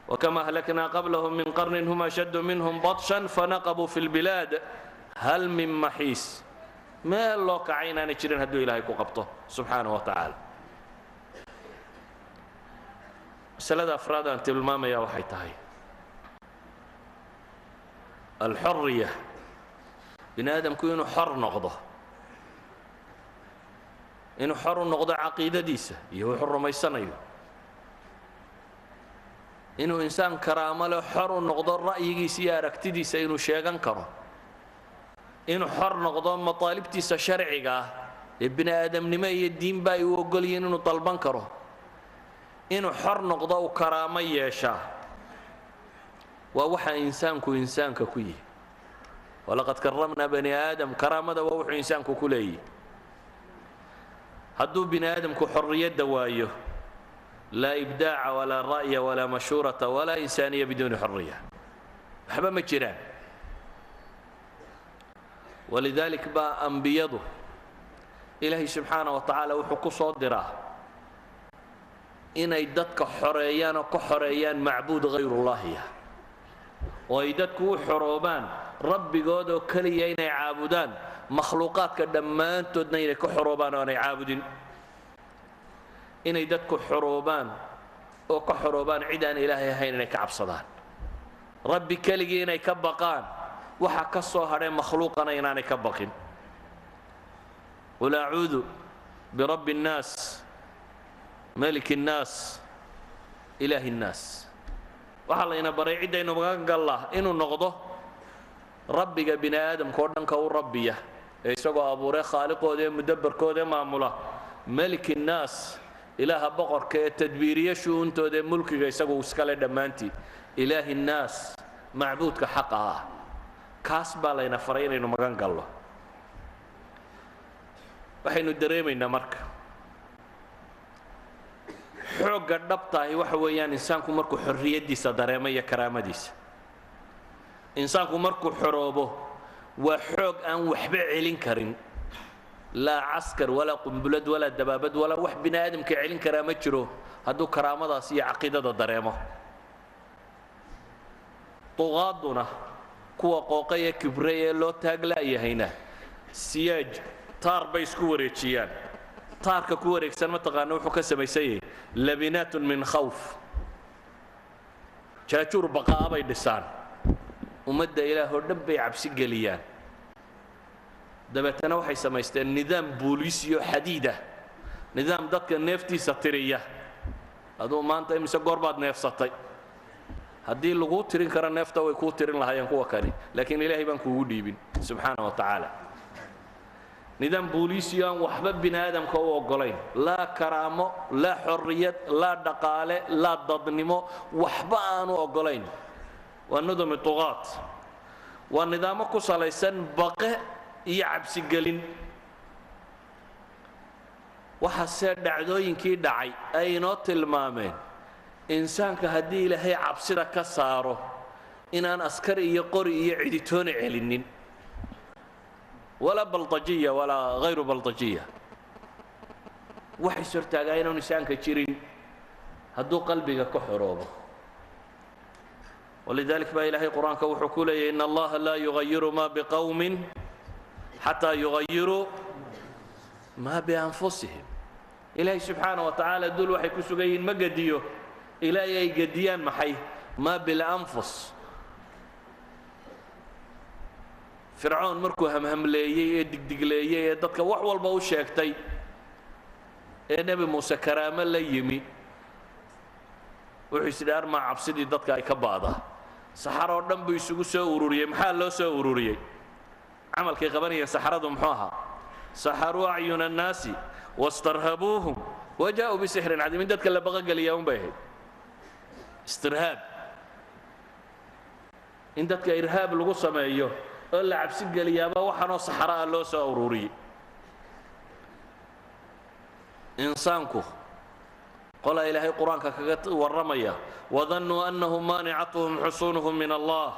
وكما أهلكنا قبلهم من قرن هم أشد منهم بطشا فنقبوا في البلاد هل من محيص ما الله كعينا نشرين هدو إلهي قبطه سبحانه وتعالى مسألة أفراد أن تلمام يا وحي تهي الحرية بني آدم كونه حر نقضه إنه حر نقضه عقيدة ديسة يهو حر ما يسنيه إنه إنسان كرامة له حر نقضه رأي سيارة كتديسة إنه شيئا كره إنه حر نقضه مطالب تيسة شرعية ابن آدم نمي الدين باي وقال إنه طلبان كره inuu xor noqdo uu karaamo yeeshaa waa waxa insaanka ku yihi walaqad karamnaa bani aadam karaamada waa wuxuu insaanku ku leeyahy hadduu bini aadamku xorriyadda waayo laa ibdaaca walaa ra'ya walaa mashhuurata walaa insaaniya biduuni xorriya waxba ma jiraan walidalik baa ambiyadu ilaahay subxaana wa tacaala wuxuu ku soo diraa inay dadka xoreeyaan oo ka xoreeyaan macbuud hayrullaahiya oo ay dadku u xoroobaan rabbigood oo keliya inay caabudaan makhluuqaadka dhammaantoodna inay ka xoroobaan oo aanay caabudin inay dadku xoroobaan oo ka xoroobaan cid aan ilaahay ahayn inay ka cabsadaan rabbi keligii inay ka baqaan waxa ka soo hadhay makhluuqana inaanay ka baqin qul acuudu birabbi innaas ملك الناس إله الناس وحلا إن بري عدة إنه مغان الله إنه نقضه ربك بني آدم كودن كور ربيه يسوع أبو ري خالق وده مدبر كوده معموله ملك الناس إله بقر كتدبيرية شو أنتو ده ملك يسوع وسكالة دمانتي إله الناس معبود كحقها كاسب على إن فرين إنه مغان الله وحين الدريم إنه مرك xoogga dhabtahay waxa weeyaan insaanku markuu xorriyadiisa dareemo iyo karaamadiisa insaanku markuu xoroobo waa xoog aan waxba celin karin laa caskar walaa qumbulad walaa dabaabad walaa wax bini aadamka celin karaa ma jiro hadduu karaamadaas iyo caqiidada dareemo duqaaduna kuwa qooqa ee kibre ee loo taagla'yahayna siyaaj taar bay isku wareejiyaan taarka ku wareegsan ma taqaana wuxuu ka samaysan yahay labinaatun min khawf jaajuur baqaa bay dhisaan ummadda ilaah oo dhan bay cabsi geliyaan dabeetana waxay samaysteen nidaam booliisiyo xadiida nidaam dadka neeftiisa tiriya aduu maanta imise goor baad neefsatay haddii lagu tirin karo neefta way kuu tirin lahaayeen kuwa kale laakiin ilaahay baan kuugu dhiibin subxaana wa tacaala nidaam booliisiyo aan waxba bini aadamka u oggolayn laa karaamo laa xorriyad laa dhaqaale laa dadnimo waxba aanu oggolayn waa nidami duqaad waa nidaamo ku salaysan baqe iyo cabsigelin waxaasee dhacdooyinkii dhacay ay inoo tilmaameen insaanka haddii ilaahay cabsida ka saaro inaan askari iyo qori iyo ciditoona celinin walaa baldajiya walaa hayru baldajiya wax is hortaagaa inaanu insaanka jirin hadduu qalbiga ka xoroobo walidalik baa ilaahay qur-aanka wuxuu ku leeyahy in allaha laa yugayiru ma biqawmin xataa yugayiruu ma bianfusihim ilaahay subxaana wa tacaala dul waxay ku sugan yihiin ma gediyo ilaahay ay gediyaan maxay ma bilanfus fircoon markuu hamhamleeyey ee digdigleeyey ee dadka wax walba u sheegtay ee nebi muuse karaamo la yimi wuxuu isidhi armaa cabsidii dadka ay ka ba'daa saxaroo dhan buu isugu soo ururiyey maxaa loo soo ururiyey camalkay qabanayeen saxaradu muxuu ahaa saxaruu acyuna annaasi wastarhabuuhum wajaa'uu bisixrin cadiim in dadka la baqogeliyaa un bay ahayd istirhaab in dadka irhaab lagu sameeyo oo la cabsi geliyaaba waxaanoo saxara ah loo soo ururiyey insaanku qolaa ilaahay qur-aanka kaga warramaya wadannuu annahum maanicatuhum xusuunuhum min allah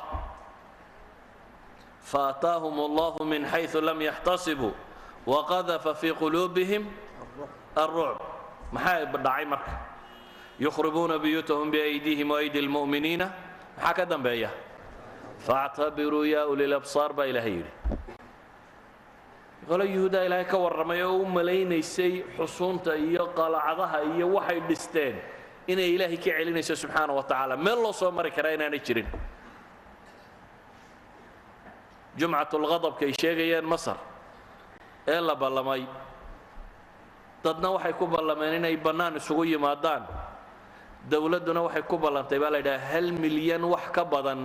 faataahum allahu min xayثu lam yaxtasibuu waqadafa fii quluubihim alrucb maxaa dhacay marka yukhribuuna buyuutahum biaydiihim waaydi lmu'miniina maxaa ka dambeeya faactabiruu yaa uli labsaar baa ilaahay yidhi qolo yuhuudaa ilaahay ka warramay oo u malaynaysay xusuunta iyo qalacadaha iyo waxay dhisteen inay ilaahay ka celinayso subxaana wa tacaala meel loo soo mari karaa inaanay jirin jumcatulqadabka ay sheegayeen masar ee la ballamay dadna waxay ku ballameen inay bannaan isugu yimaadaan dowladduna waxay ku ballantay baa la yidhaha 1 milyan wax ka badan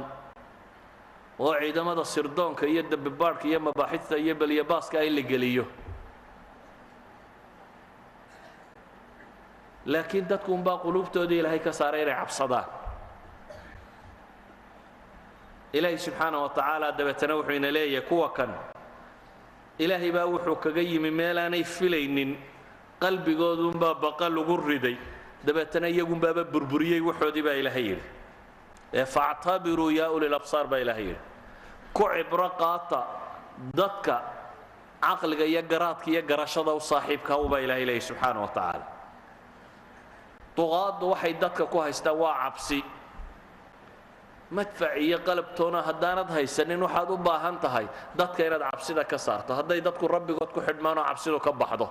oo ciidamada sirdoonka iyo dabibaadhka iyo mabaaxidta iyo balyabaaska ay la geliyo laakiin dadku unbaa quluubtoodii ilaahay ka saaray inay cabsadaan ilaahay subxaana wa tacaala dabeetana wuxuu ina leeyahay kuwa kan ilaahay baa wuxuu kaga yimi meelaanay filaynin qalbigoodunbaa baqa lagu riday dabeetana iyagunbaaba burburiyey waxoodii baa ilaahay yidhi ee faactabiruu yaa uli labsaar baa ilaahay yidhi ku cibro qaata dadka caqliga iyo garaadka iyo garashada u saaxiibka ubaa ilaahay leeyahy subxaana wa tacaala duqaaddu waxay dadka ku haystaan waa cabsi madfac iyo qalabtoona haddaanad haysanin waxaad u baahan tahay dadka inaad cabsida ka saarto hadday dadku rabbigood ku xidhmaanoo cabsidu ka baxdo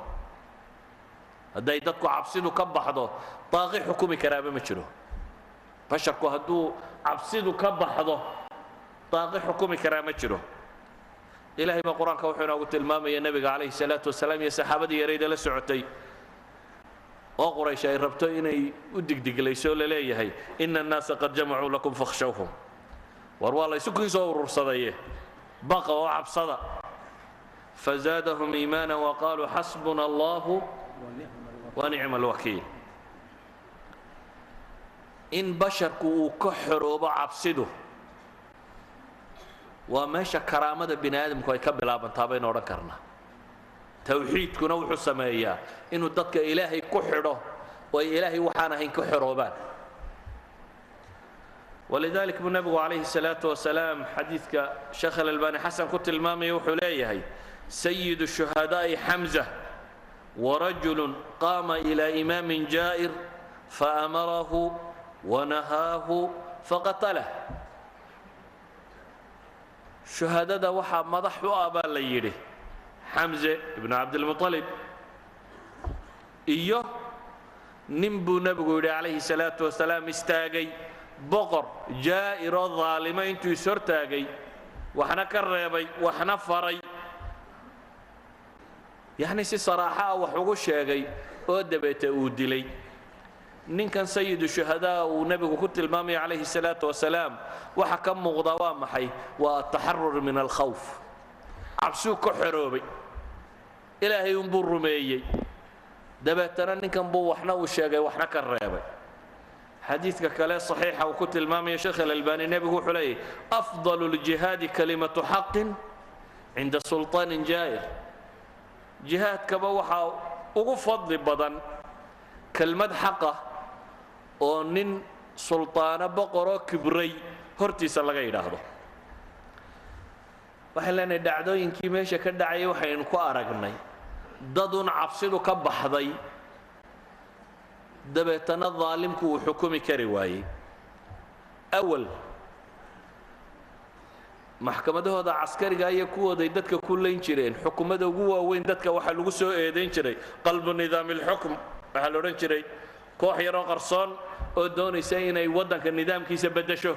hadday dadku cabsidu ka baxdo daaqi xukumi karaaba ma jiro basharku hadduu cabsidu ka baxdo daaqi xukumi karaa ma jiro ilaahay baa qur-aanka wuxuu inoogu tilmaamaya nebiga calayhi salaatu wasalaam iyo saxaabadii yarayda la socotay oo quraysh ay rabto inay u digdiglayso la leeyahay ina annaasa qad jamacuu lakum fakhshawhum war waa la isu kii soo urursadaye baqa oo cabsada fazaadahum iimaana waqaaluu xasbuna allahu wanicma alwakiil in basharku uu ka xoroobo cabsidu waa meesha karaamada bini aadamku ay ka bilaabantaa baynu odhan karnaa tawxiidkuna wuxuu sameeyaa inuu dadka ilaahay ku xidho oo ay ilaahay waxaan ahayn ka xoroobaan walidalik buu nebigu calayhi salaatu wasalaam xadiidka sheekh alalbani xasan ku tilmaamaya wuxuu leeyahay sayidu shuhadaa'i xamza warajulun qaama ilaa imaamin jaa'ir faamarahu wanahaahu faqatalah shuhadada waxaa madax u ah baa la yidhi xamze ibnu cabdilmuطalib iyo nin buu nebigu yidhi calayhi salaatu wasalaam istaagay boqor jaa'iroo daalimo intuu ishortaagay waxna ka reebay waxna faray yacni si saraaxa ah wax ugu sheegay oo dabeete uu dilay ninkan sayidu shuhadaa uu nebigu ku tilmaamaya calayhi salaatu wasalaam waxa ka muuqda waa maxay waa ataxarur min alkhawf cabsuu ka xoroobay ilaahay unbuu rumeeyey dabeetana ninkan buu waxna uu sheegay waxna ka reebay xadiidka kale saxiixa uu ku tilmaamaya sheekh alalbani nebigu wuxuu leeyahy afdalu ljihaadi kalimatu xaqin cinda sulطaanin jaa'ir jihaadkaba waxaa ugu fadli badan kelmad xaqa oo nin sulطaano boqoroo kibray hortiisa laga yidhaahdo. waxaan leenahay dhacdooyinkii meesha ka dhacayay waxaynu ku aragnay dadun cabsidu ka baxday dabeetana daalimku uu xukumi kari waayey. awal maxkamadahooda caskariga iyo kuwooday dadka ku leyn jireen xukuumada ugu waaweyn dadka waxaa lagu soo eedayn jiray qalbu nidaami alxukm. waxaa la odhan jiray koox yaroo qarsoon oo doonaysa inay waddanka nidaamkiisa beddesho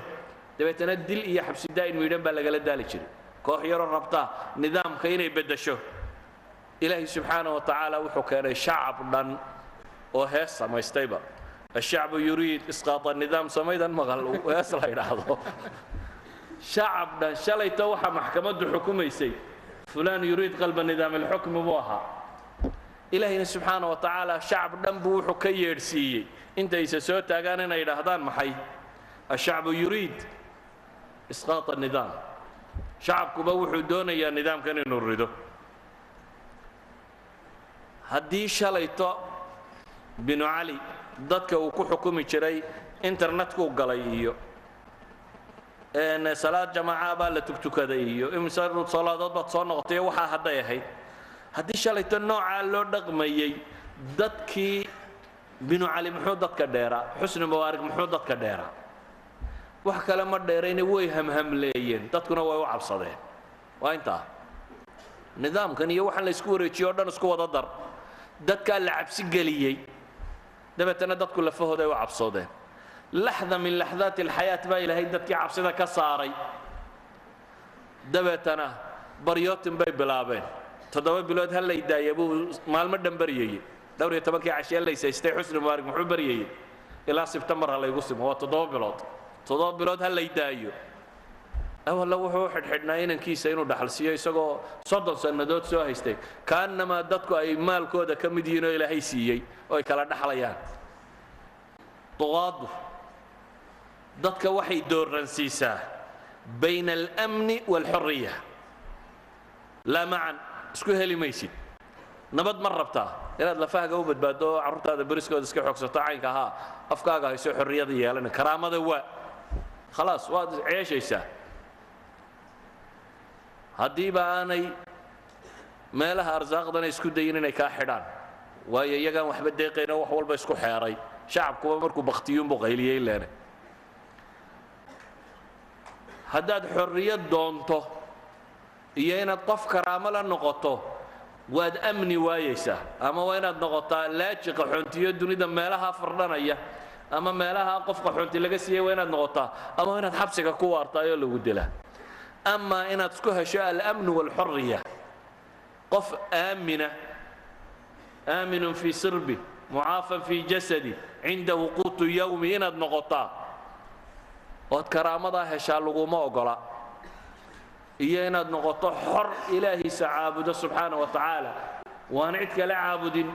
dabeetana dil iyo xabsi daa'in miidhan baa lagala daali jiray. koox yaroo rabta nidaamka inay beddesho. ilaahay subxaanahu wa tacaala wuxuu keenay shacab dhan oo hees samaystayba. ashacbu yuriid isqaata nidaam samaydan maqal hees la yidhaahdo. shacab dhan shalayto waxaa maxkamaddu xukumaysay fulaan yuriid qalba nidaam alxukmi buu ahaa. ilaahayna subxaana wa tacaala shacab dhan buu wuxuu ka yeedhsiiyey intaysa soo taagaan inay yidhaahdaan maxay ashacbu yuriid isqaata nidaam. shacabkuba wuxuu doonayaa nidaamkan inuu rido. haddii shalayto binu cali dadka uu ku xukumi jiray internetkuu galay iyo salaad jamaaca baa la tugtukaday iyo imse salaadood baad soo noqotay waxaa hadday ahayd. haddii shalayto noocaa loo dhaqmayey dadkii binu cali muxuu dadka dheeraa xusni mubaarak muxuu dadka dheeraa wax kale ma dheerayna way hamhamleeyeen dadkuna way u cabsadeen. waa intaa nidaamkan iyo waxaan la isku wareejiyo o dhan isku wada dar dadkaa la cabsi geliyey dabeetana dadku lafahooda ay u cabsoodeen. laxda min laxdaati alxayaat baa ilaahay dadkii cabsida ka saaray dabeetana baryootin bay bilaabeen. 7 bilood ha lay daaya buu maalmo dhan baryayey. 12 cashee laysaystay xusni mubaarak muxuu baryayey ilaa sebtembar ha laygu simo waa 7 bilood. 7 bilood ha lay daayo. awalla wuxuu xidhxidhnaa inankiisa inuu dhaxalsiiyo isagoo 30 sannadood soo haystay kaanamaa dadku ay maalkooda ka mid yihiin oo ilaahay siiyey oo ay kala dhaxlayaan. duqaadu dadka waxay dooransiisaa bayna alamni waalxurriya laa macan isku heli maysid. nabad ma rabtaa inaad lafahaaga u badbaado oo carruurtaada beriskooda iska xoogsato caynka ahaa afkaaga hayso xorriyada yeelana karaamada waa khalaas waad ceeshaysaa. haddiiba aanay meelaha arsaaqdana isku dayin inay kaa xidhaan waayo iyagaan waxba deeqayna wax walba isku xeeray. shacabkuba markuu baktiyuunbuu qayliyey leene. haddaad xorriyad doonto iyo inaad qof karaamo la noqoto waad amni waayaysaa. ama waa inaad noqotaa laaji qaxoontiyo dunida meelaha fardhanaya ama meelaha qof qaxoonti laga siiyey waa inaad noqotaa ama waa inaad xabsiga ku waartaayoo lagu dilaa. ama inaad isku hesho alamnu waalxurriya qof aaminun fii sirbi mucaafan fii jasadi cindahu quutu yawmi inaad noqotaa ood karaamadaa heshaa laguma ogola. iyo inaad noqoto xor ilaahiisa caabudo subxaana wa tacaala waana cid kale caabudin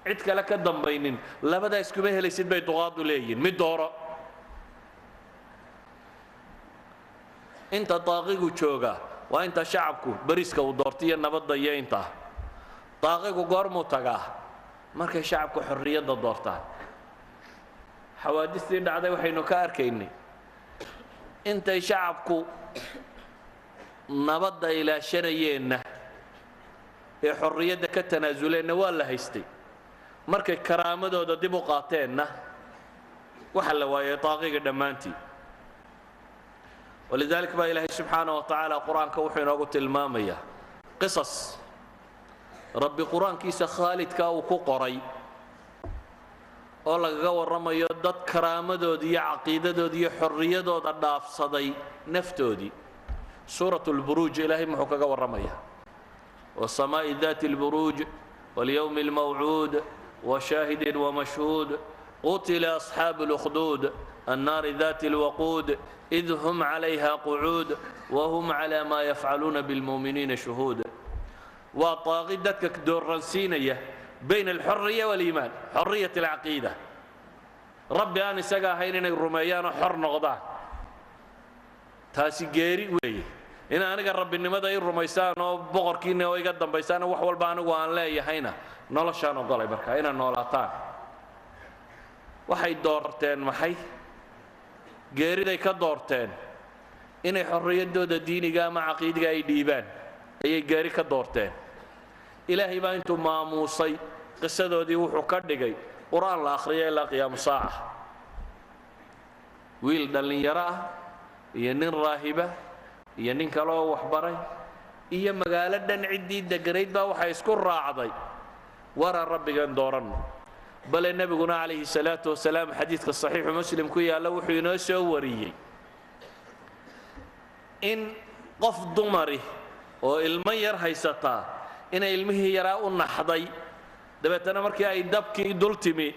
cid kale ka dambaynin. labadaa iskuma helaysid bay duqaadu leeyihin mid dooro. inta daaqigu jooga waa inta shacabku beriska uu doortay iyo nabadda iyo intaa. daaqigu goormuu tagaa markay shacabku xorriyadda doortaan. xawaadistii dhacday waxaynu ka arkaynay intay shacabku nabadda ilaashanayeenna ee xorriyadda ka tanaasuleenna waa la haystay. markay karaamadooda dib u qaateenna waxa la waayay daaqiga dhammaantii. ولذلك baa ilaahay subxaanaه wa tacaala qur-aanka wuxuu inoogu tilmaamayaa qisas rabbi qur-aankiisa khaalidkaa uu ku qoray oo lagaga warramayo dad karaamadoodii iyo caqiidadoodii iyo xorriyadooda dhaafsaday naftoodii. suuraة اlburuuj ilaahay muxuu kaga warramayaa wasamaa'i daati اlburuuj walyowmi اlmawcuud washaahidin wamashhuud qutila asxaabu اlukduud النار ذات الوقود إذ هم عليها قعود وهم على ما يفعلون بالمؤمنين شهود. وطاغي دتك دورنسينية بين الحرية والإيمان. حرية العقيدة ربي أنا سجى هيننا الرميان حر نغضا تاسي جيري وي إن أنا قرب إني ماذا الرميسان وبقر كيني ويقدم بيسان وحول بانو وان لا يهينا نولشان وضل بركة هنا نولاتان waxay doorteen maxay geeriday ka doorteen inay xorriyaddooda diiniga ama caqiidiga ay dhiibaan ayay gaari ka doorteen. ilaahay baa intuu maamuusay qisadoodii wuxuu ka dhigay qur'aan la akhriyo ilaa qiyaamu saaca. wiil dhallinyaro ah iyo nin raahiba iyo nin kale oo waxbaray iyo magaalo dhan ciddii deganayd baa waxay isku raacday waraan rabbigan dooranno. bale nebiguna calayhi salaatu wasalaam xadiidka saxiixu muslim ku yaalla wuxuu inoo soo wariyey in qof dumari oo ilmo yar haysataa inay ilmihii yaraa u naxday, dabeetana markii ay dabkii dul timi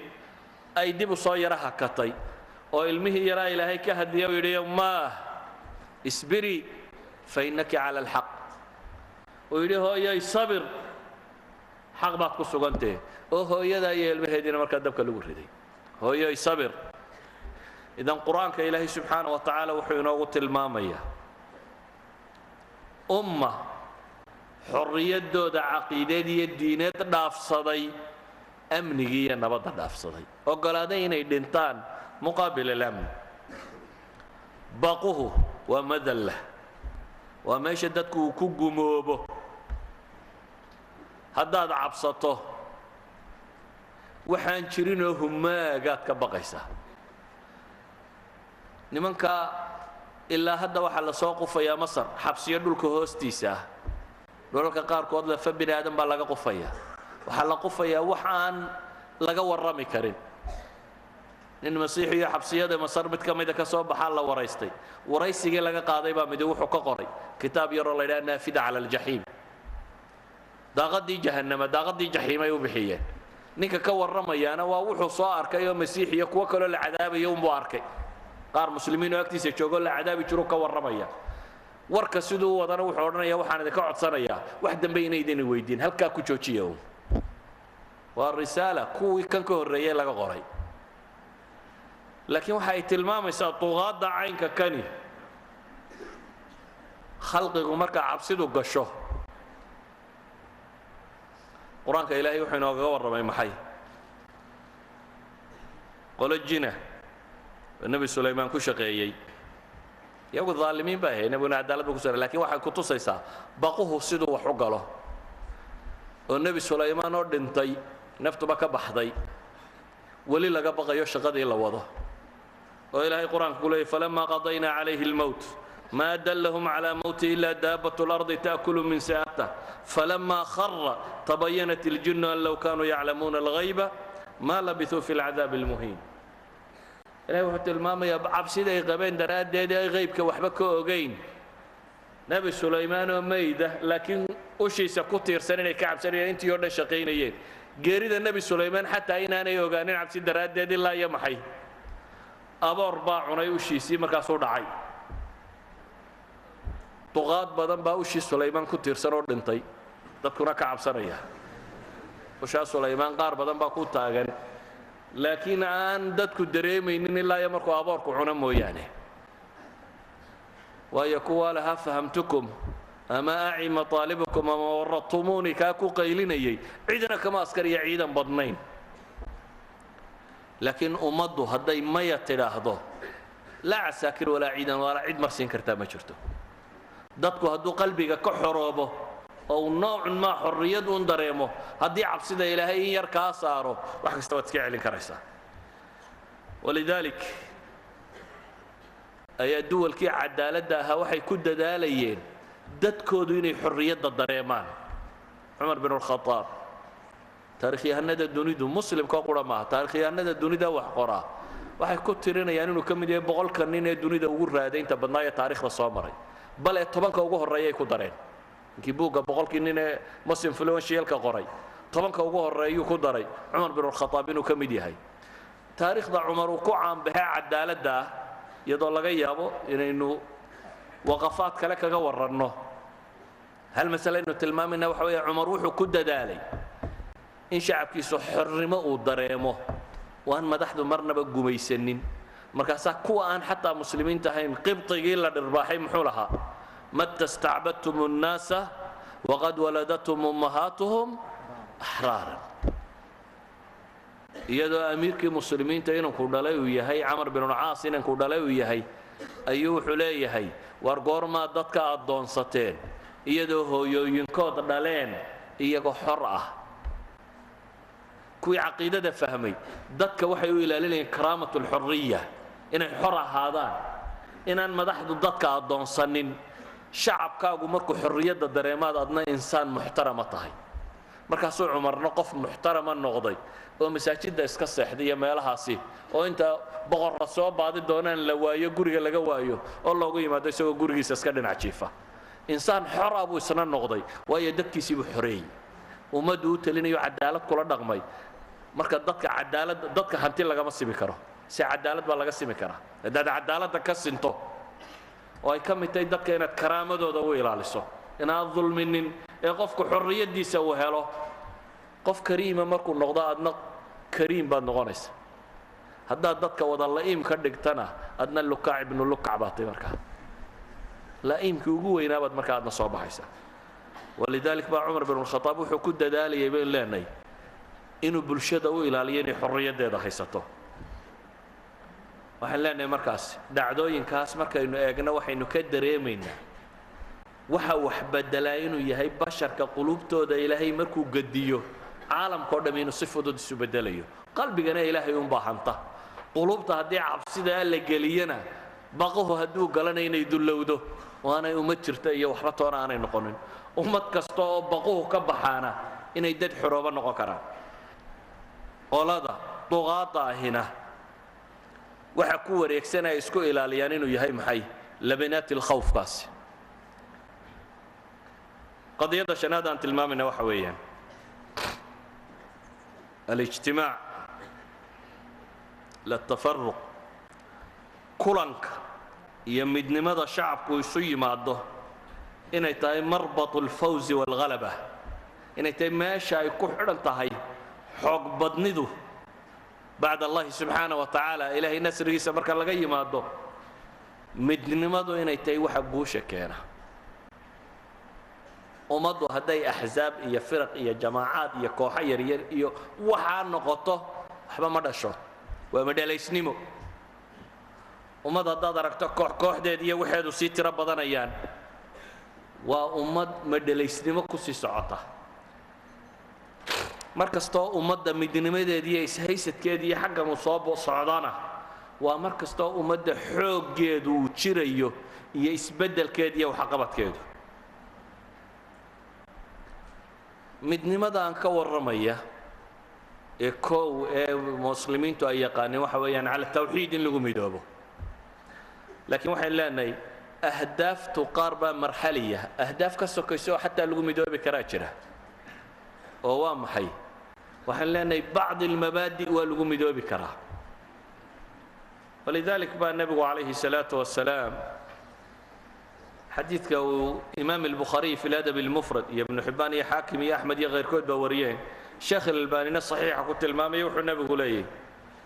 ay dib u soo yara hakatay oo ilmihii yaraa ilaahay ka hadliya u yidhi maah isbiri fa innaki cala alxaq. uu yidhi hooyay sabir, xaq baad ku sugantee. oo hooyada iyo ilmaheediina markaa dabka lagu riday. hooyay sabir. idan qur-aanka ilaahay subxaana wa tacaala wuxuu inoogu tilmaamayaa umma xorriyaddooda caqiideed iyo diineed dhaafsaday, amnigii iyo nabadda dhaafsaday, oggolaaday inay dhintaan muqaabil alamn. baquhu waa madalla, waa meesha dadku uu ku gumoobo. haddaad cabsato waxaan jirinoo humaagaad ka baqaysaa. nimanka ilaa hadda waxaa la soo qufayaa masar xabsiyo dhulka hoostiisa ah. dhulalka qaarkood lafa bini aadan baa laga qufayaa. waxaa la qufayaa wax aan laga warrami karin. nin masiixiyo xabsiyada masar mid ka mida ka soo baxaa la waraystay. waraysigii laga qaaday baa midi wuxuu ka qoray kitaab yaroo la ydhaha naafida cala aljaxiim. daaqadii jahannama, daaqadii jaxiimay u bixiyeen. ninka ka warramayaana waa wuxuu soo arkay oo masiixiyo kuwo kaloo la cadaabayo unbuu arkay. qaar muslimiin oo agtiisa joogoo la cadaabi jiruu ka warramaya. warka siduu wadana wuxuu odhanaya waxaan idinka codsanayaa wax dambe inaydin weydiin, halkaa ku joojiya uun. waa risaala kuwii kan ka horreeyey laga qoray. laakiin waxa ay tilmaamaysaa duqaadda caynka kani khalqigu markaa cabsidu gasho. qur-aanka ilaahay wuxuu inoogaga warramay maxay? qolo jina oo nebi sulaymaan ku shaqeeyey. iyagu dhaalimiin baa ahay, nebiguna cadaalad buu ku saaray. lakiin waxay ku tusaysaa baquhu siduu wax u galo. oo nebi sulaymaan oo dhintay, naftuba ka baxday, weli laga baqayo shaqadii la wado. oo ilaahay qur-aanka ku leeyay falamaa qadaynaa calayhi almowt ما دلهم على موته إلا دابة الأرض تأكل من ساءته فلما خر تبينت الجن أن لو كانوا يعلمون الغيب ما لبثوا في العذاب المهين. إلهي وحتى الماما يبعب سيدة يقبين دراد دي غيبك وحبك أوغين. نبي سليمان وميدة لكن أشي سكوتير سنين كعب سنين انت يورنا شقين ايين قريد النبي سليمان حتى اين انا يوغانين عب سيدة دراد دي الله يمحي أبا أرباعنا يوشي سيما كاسور دعي طغاد بدن با وشي سليمان ku tiirsan oo dhintay dadkuna ka cabsanaya. usha Sulaymaan qaar badan baa ku taagan laakiin aan dadku dareemaynin ilaa markuu abaarku cuna mooyaane. waayo kuwa laha fahamtukum ama a'ima talibukum ama waratumuni ka ku qaylinayay ciidana kama askariya ciidan badnayn. laakiin ummaddu hadday maya tiraahdo la asaakir wala ciidan wala cid marsiin kartaa ma jirto. dadku hadduu qalbiga ka xoroobo oo nooc ma xorriyad u dareemo haddii cabsida ilaahay in yar ka saaro wax kasta waad iska celin karaysaa. walidalik ayaa duwalkii cadaaladda ahaa waxay ku dadaalayeen dadkoodu inay xorriyadda dareemaan. cumar bin alkhataab taarikhyahanada dunidu muslimka qura maaha, taarikhyahanada dunida wax qoraa waxay ku tirinayaan inuu ka mid yahay 100 nin ee dunida ugu raadaynta badnaa ee taariikhda soo maray. bal ee 10ka ugu horeeyay ku dareen. inkii buuga 100 nin ee muslim influentialka qoray 10ka ugu horeeyay ku daray Umar bin al-Khattab inuu ka mid yahay. taariikhda Umar uu ku caan baxay cadaaladda iyadoo laga yaabo inaynu waqafaad kale kaga waranno. hal mas'ala inuu tilmaamina waxa weeye Umar wuxuu ku dadaalay in shacabkiisu xornimo uu dareemo waan madaxdu marnaba gumaysanin. markaasaa kuwa aan xataa muslimiinta ahayn qibtigii la dhirbaaxay muxuu lahaa mata stacbadtum الnaasa waqad waladatum ummahatuhum axraaran. iyadoo amiirkii muslimiinta inanku dhalay uu yahay camar bin alcaas inanku dhalay uu yahay ayuu wuxuu leeyahay war goormaa dadka addoonsateen iyadoo hooyooyinkood dhaleen iyagoo xor ah kuwii caqiidada fahmay dadka waxay u ilaalinayeen karaamatu alxurriya inay xor ahaadaan inaan madaxdu dadka addoonsanin shacabkaagu markuu xorriyadda dareemaad adna insaan muxtarama tahay markaasuu cumarna qof muxtarama noqday oo masaajidda iska seexday iyo meelahaasi oo inta boqorra soo baadi doonaan la waayo guriga laga waayo oo loogu yimaado isagoo gurigiisa iska dhinac jiifa insaan xor ah buu isna noqday waayo dadkiisii buu xoreeyey ummaddu u talinayo cadaalad kula dhaqmay marka dadka hanti lagama simi karo si cadaalad baa laga simi karaa haddaad cadaaladda ka sinto oo ay ka mid tahay dadka inaad karaamadooda u ilaaliso inaad dulminin ee qofku xorriyaddiisa uu helo qof kariima markuu noqdo adna kariim baad noqonaysa haddaad dadka wada la'iim ka dhigtana adna lukaac ibnu lukac baad tahay markaa la'iimkii ugu weynaa baad markaa adna soo baxaysa walidalik baa cumar bin alkhataab wuxuu ku dadaalayay bayn leenahay inuu bulshada u ilaaliyo inay xorriyaddeeda haysato waxaan leenahay markaas dhacdooyinkaas markaynu eegno waxaynu ka dareemaynaa waxa wax beddelaa inuu yahay basharka qulubtooda ilaahay markuu gediyo caalamkao dham inuu si fudud isu beddelayo qalbigana ilaahay un baahanta qulubta haddii cabsida la geliyana baqahu hadduu galana inay dullowdo oo aanay ummad jirta iyo waxba toona aanay noqonin ummad kasta oo baquhu ka baxaana inay dad xorooba noqon karaan qolada duqaada ahina waxa ku wareegsanaya isku ilaaliyaan inuu yahay maxay labinaati alkhawfkaasi qadiyadda shanaad aan tilmaamayna waxa weeyaan alijtimaac latafaruq kulanka iyo midnimada shacabku isu yimaado inay tahay marbatu alfawzi waalghalaba inay tahay meesha ay ku xidhan tahay xoog badnidu bacd allahi subxaana wa tacaala ilaahay nasrigiisa marka laga yimaado midnimadu inay tahay waxa guusha keena ummaddu hadday axzaab iyo firaq iyo jamaacaad iyo kooxo yaryar iyo waxaa noqoto waxba ma dhasho waa madhalaysnimo ummad haddaad aragto kooxdeed iyo waxeedu sii tiro badanayaan waa ummad madhalaysnimo ku sii socota mar kastoo ummadda midnimadeeda iyo ishaysadkeeda iyo xaggan uu soo socdana waa mar kastoo ummadda xooggeedu uu jirayo iyo isbeddelkeeda iyo waxqabadkeedu midnimada aan ka warramaya ee koow ee muslimiintu ay yaqaaneen waxa weeyaan cala tawxiid in lagu midoobo laakiin waxaan leenahay ahdaaftu qaar baa marxaliya ahdaaf ka sokayso oo xataa lagu midoobi karaa jira oo waa maxay waxaan leenahay bacdi almabaadi waa lagu midoobi karaa walidalik baa nebigu calayhi salaatu wasalaam xadiidka uu imaam albukhaariy fi ladab almufrad iyo ibnu xibbaan iyo xaakim iyo axmed iyo keyrkood baa wariyeen sheekh alalbaanina saxiixa ku tilmaamaya wuxuu nebigu leeyahy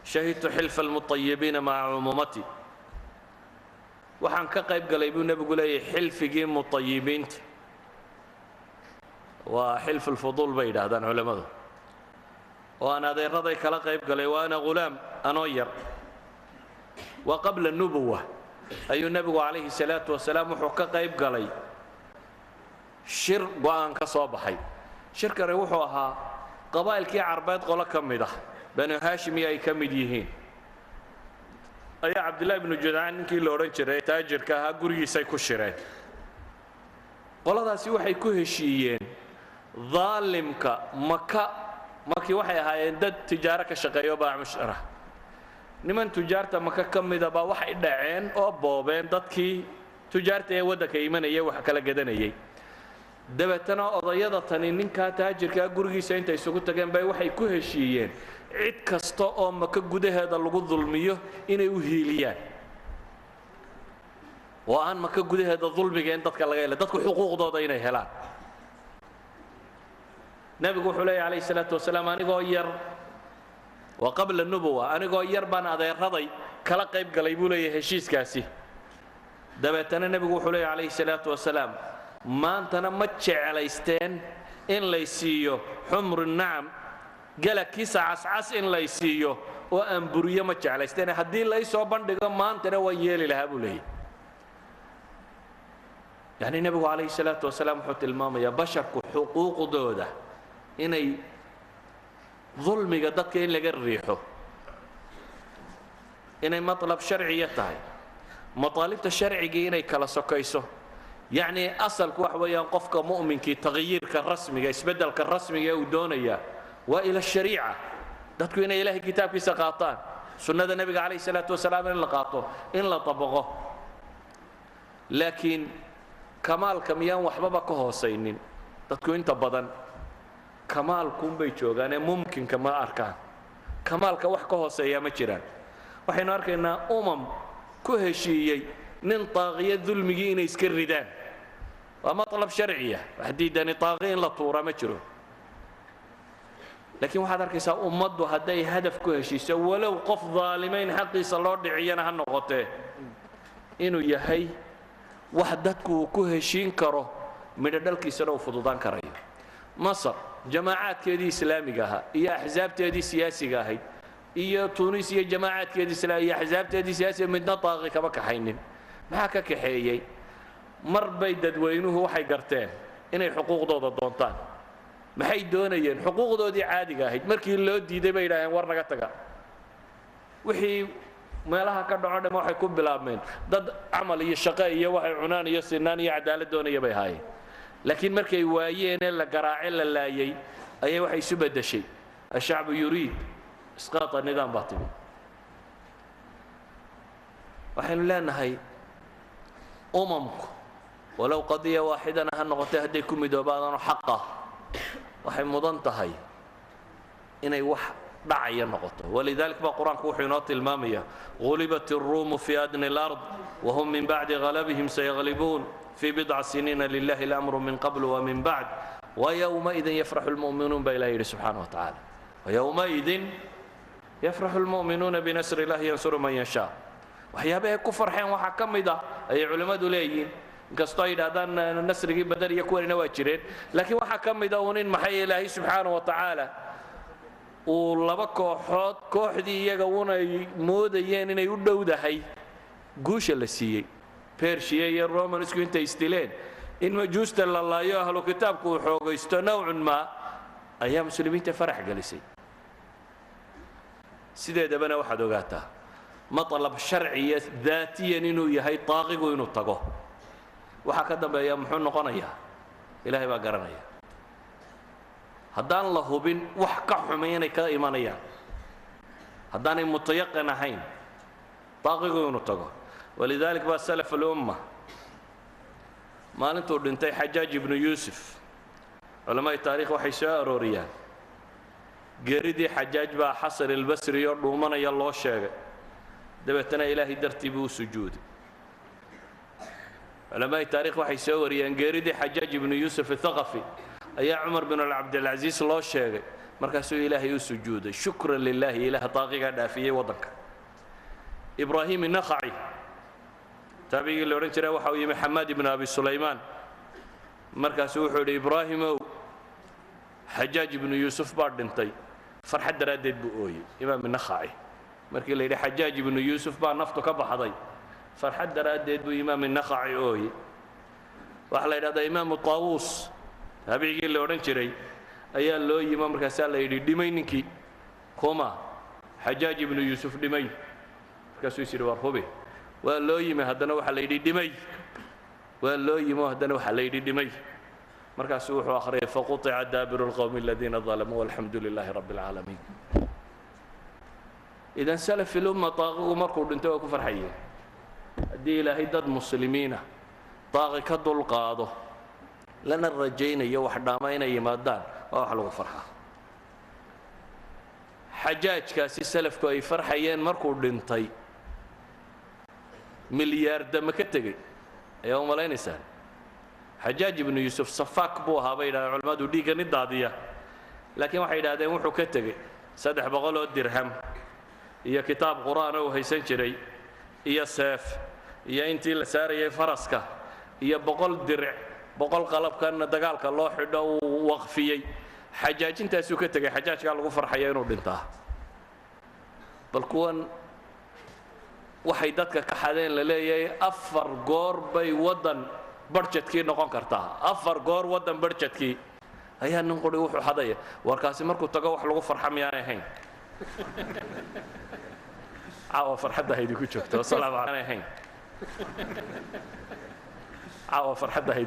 shahidtu xilfa almutayibiina maca cumuumati waxaan ka qayb galay buu nebigu leeyahy xilfigii mutayibiinta waa xilf alfuduul bay yidhaahdaan culammadu oo aan adeeraday kala qayb galay wa ana ghulaam anoo yar wa qabla nubuwa ayuu nebigu calayhi salaatu wasalaam wuxuu ka qayb galay shir go'aan ka soo baxay shirkani wuxuu ahaa qabaa'ilkii carbeed qolo ka mid ah banu haashimi ay ka mid yihiin ayaa cabdillahi ibnu judcaan ninkii la odhan jiray taajirka ahaa gurigiisay ku shireen qoladaasi waxay ku heshiiyeen daalimka markii waxay ahaayeen dad tijaaro ka shaqeeyo baac mushara niman tujaarta maka ka mida baa waxay dhaceen oo boobeen dadkii tujaarta ee waddanka imanayay wax kala gadanayay dabeetana odayada tani ninkaa taajirkaa gurigiisa intay isugu tageen bay waxay ku heshiiyeen cid kasta oo maka gudaheeda lagu dulmiyo inay u hiiliyaan oo aan maka gudaheeda dulmiga in dadka laga hela dadku xuquuqdooda inay helaan nebigu wuxuu leeyahy calayhi salaatu wasalaam anigoo yar wa qabla nubuwa anigoo yar baan adeeraday kala qayb galay buu leeyahay heshiiskaasi dabeetana nebigu wuxuu leeyahy calayhi salaatu wasalaam maantana ma jeclaysteen in lay siiyo xumru nacam galabkiisa cascas in lay siiyo oo aan buriyo ma jeclaysteen haddii lay soo bandhigo maantana waan yeeli lahaa buu leeyahy يعني النبي عليه الصلاة والسلام حط الماما يا بشر حقوق دوده إني ظلم قدك إن لقى الريحه إني مطلب شرعي يتاي مطالب الشرعي إني كلا سكيسه يعني أصل كوحويا قفك مؤمن كي تغيير كالرسمي يسبدل كالرسمي ودونيا وإلى الشريعة دتكو إن إلهي كتاب في سقاطان سنة النبي عليه الصلاة والسلام إن لقاطه إن لا طبقه لكن كمال كميان وحبابك هو سينين دتكو إنت بدن كمال كون بيتشوغ أنا ممكن كما أركان كمال كوحك هو سيا مجران وحين أركنا كهشيي نن طاغية ذلميين يسكردان ومطلب شرعية حديدا طاغين لطورة مجرو لكن واحد أركيسا أمضوا هداي هدف كهشيسا ولو قف ظالمين حقي صلوا دعيانا هالنقطة إنو يهي وحدتكو كهشين كرو من الدلك يسروا فضودان كريم مصر جماعات كيدي إسلامية هي أحزاب تيدي سياسية هي هي تونس هي جماعات كيدي إسلامية أحزاب تيدي سياسية من طاغي كما كحينين maxaa ka kaxeeyay mar bay dadweynuhu waxay garteen inay xuquuqdooda doontaan maxay doonayeen xuquuqdoodii caadiga ahayd markii loo diiday bay yiraahdeen war naga taga wixii meelaha ka dhaco dhama waxay ku bilaabmeen dad amal iyo shaqo iyo waxay cunaan iyo sinaan iyo cadaalad doonaya bay haayeen laakiin markay waayeen la garaacay la laayay ayay waxay isu bedeshay الشعب يريد اسقاط النظام باطل waxaynu leenahay ولو قضية واحدة هالنقطة هدي كمي دوبان حقه وحي مضنتهي إني دعي النقطة ولذلك القرآن كوحينات المامية غلبت الروم في أدنى الأرض وهم من بعد غلبهم سيغلبون في بضع سنين لله الأمر من قبل ومن بعد ويومئذ يفرح المؤمنون بإله سبحانه وتعالى ويومئذ يفرح المؤمنون بنصر الله ينصر من يشاء وحيابه كفر حين وحكم إذا أي علماء دوليين قصيد هذا النصر بدل يكون نواجرين لكن وحكم إذا ونين محي الله سبحانه وتعالى ولما كوحدي يجون مودين إن يودوا ده هي جوش اللسية بيرشيا الرومان اسكو أنت يستلين إن مجوز الله يا أهل كتاب كوحوج يستنوع ما أيام مسلمين تفرح جالسين سيدة دبنا واحد وقاته مطلب شرعي ذاتيا إنه يهي طاغي وإنه طاغه وحكذا بيا محن قنيا إلهي ما قرنيا هدان الله بين وحكا حمينا كإيمانيا هدان متيقن حين طاغي وإنه طاغه ولذلك بقى سلف الأمة ما ننتظر انتهي حجاج بن يوسف علماء التاريخ وحي شاء ريان قريدي حجاج بقى حصر البصري يرضو من يالله الشاقة دبتنا إلهي درتبه سجود علماء التاريخ وحي سوريان قريدي حجاج بن يوسف الثقفي أي عمر بن العبد العزيز الله الشاقة مركزه إلهي سجود شكرا لله إله طاقة دافية وضك إبراهيم النخعي تابعي اللي ورنتنا وحوي محمد بن أبي سليمان مركزه وحول إبراهيم حجاج بن يوسف باردنتي فرحة درادت بؤوي إمام النخعي markii la yidhi xajaaj ibnu yuusuf baa naftu ka baxday farxad daraaddeed buu imaam النخعي ooye waxaa la yidhahdaa imaamu طaawuus taabicigii la odhan jiray ayaa loo yimi markaasaa la yidhi dhimay ninkii kuma xajaaj ibnu yuusuf dhimay markaasuu is yidhi war hubi waa loo yimi haddana waxaa la yidhi dhimay waa loo yimi haddana waxaa la yidhi dhimay markaasuu wuxuu akhriyay faquطica daabiru الqowmi aladiina ظalamuu walxamdu lilaahi rabbi الcaalamiin إذا سلف الأمة طاغوا مركوا دنتوا كفر حيه دي إلى هيدد مسلمين طاغي كدو القاضو لنا الرجين يوح دامين يمادان وحلو فرحة حجاج كاسي سلف كوي فرحيين مركوا دنتي مليار دم كتجي يوم لا نسان حجاج بن يوسف صفاك بوها بين العلماء دي كان الدادية لكن واحد هذا وحو كتجي سدح بغلو الدرهم iyo kitaab quraan oo haysan jiray iyo seef iyo intii la saarayay faraska iyo 100 diric 100 qalabkan dagaalka loo xidho uu waqfiyay xajaajintaas uu ka tagay xajaajka lagu farxay inuu dhintaa bal kuwan waxay dadka ka xadeen la leeyahay afar goor bay wadan budgetkii noqon kartaa 4 goor waddan budgetkii ayaa nin quri wuxuu xadaya warkaasi markuu tago wax lagu farxa miyaanay ahayn caawa farxadda haydi ku joogto salaamu calaykum caawa farxadda haydi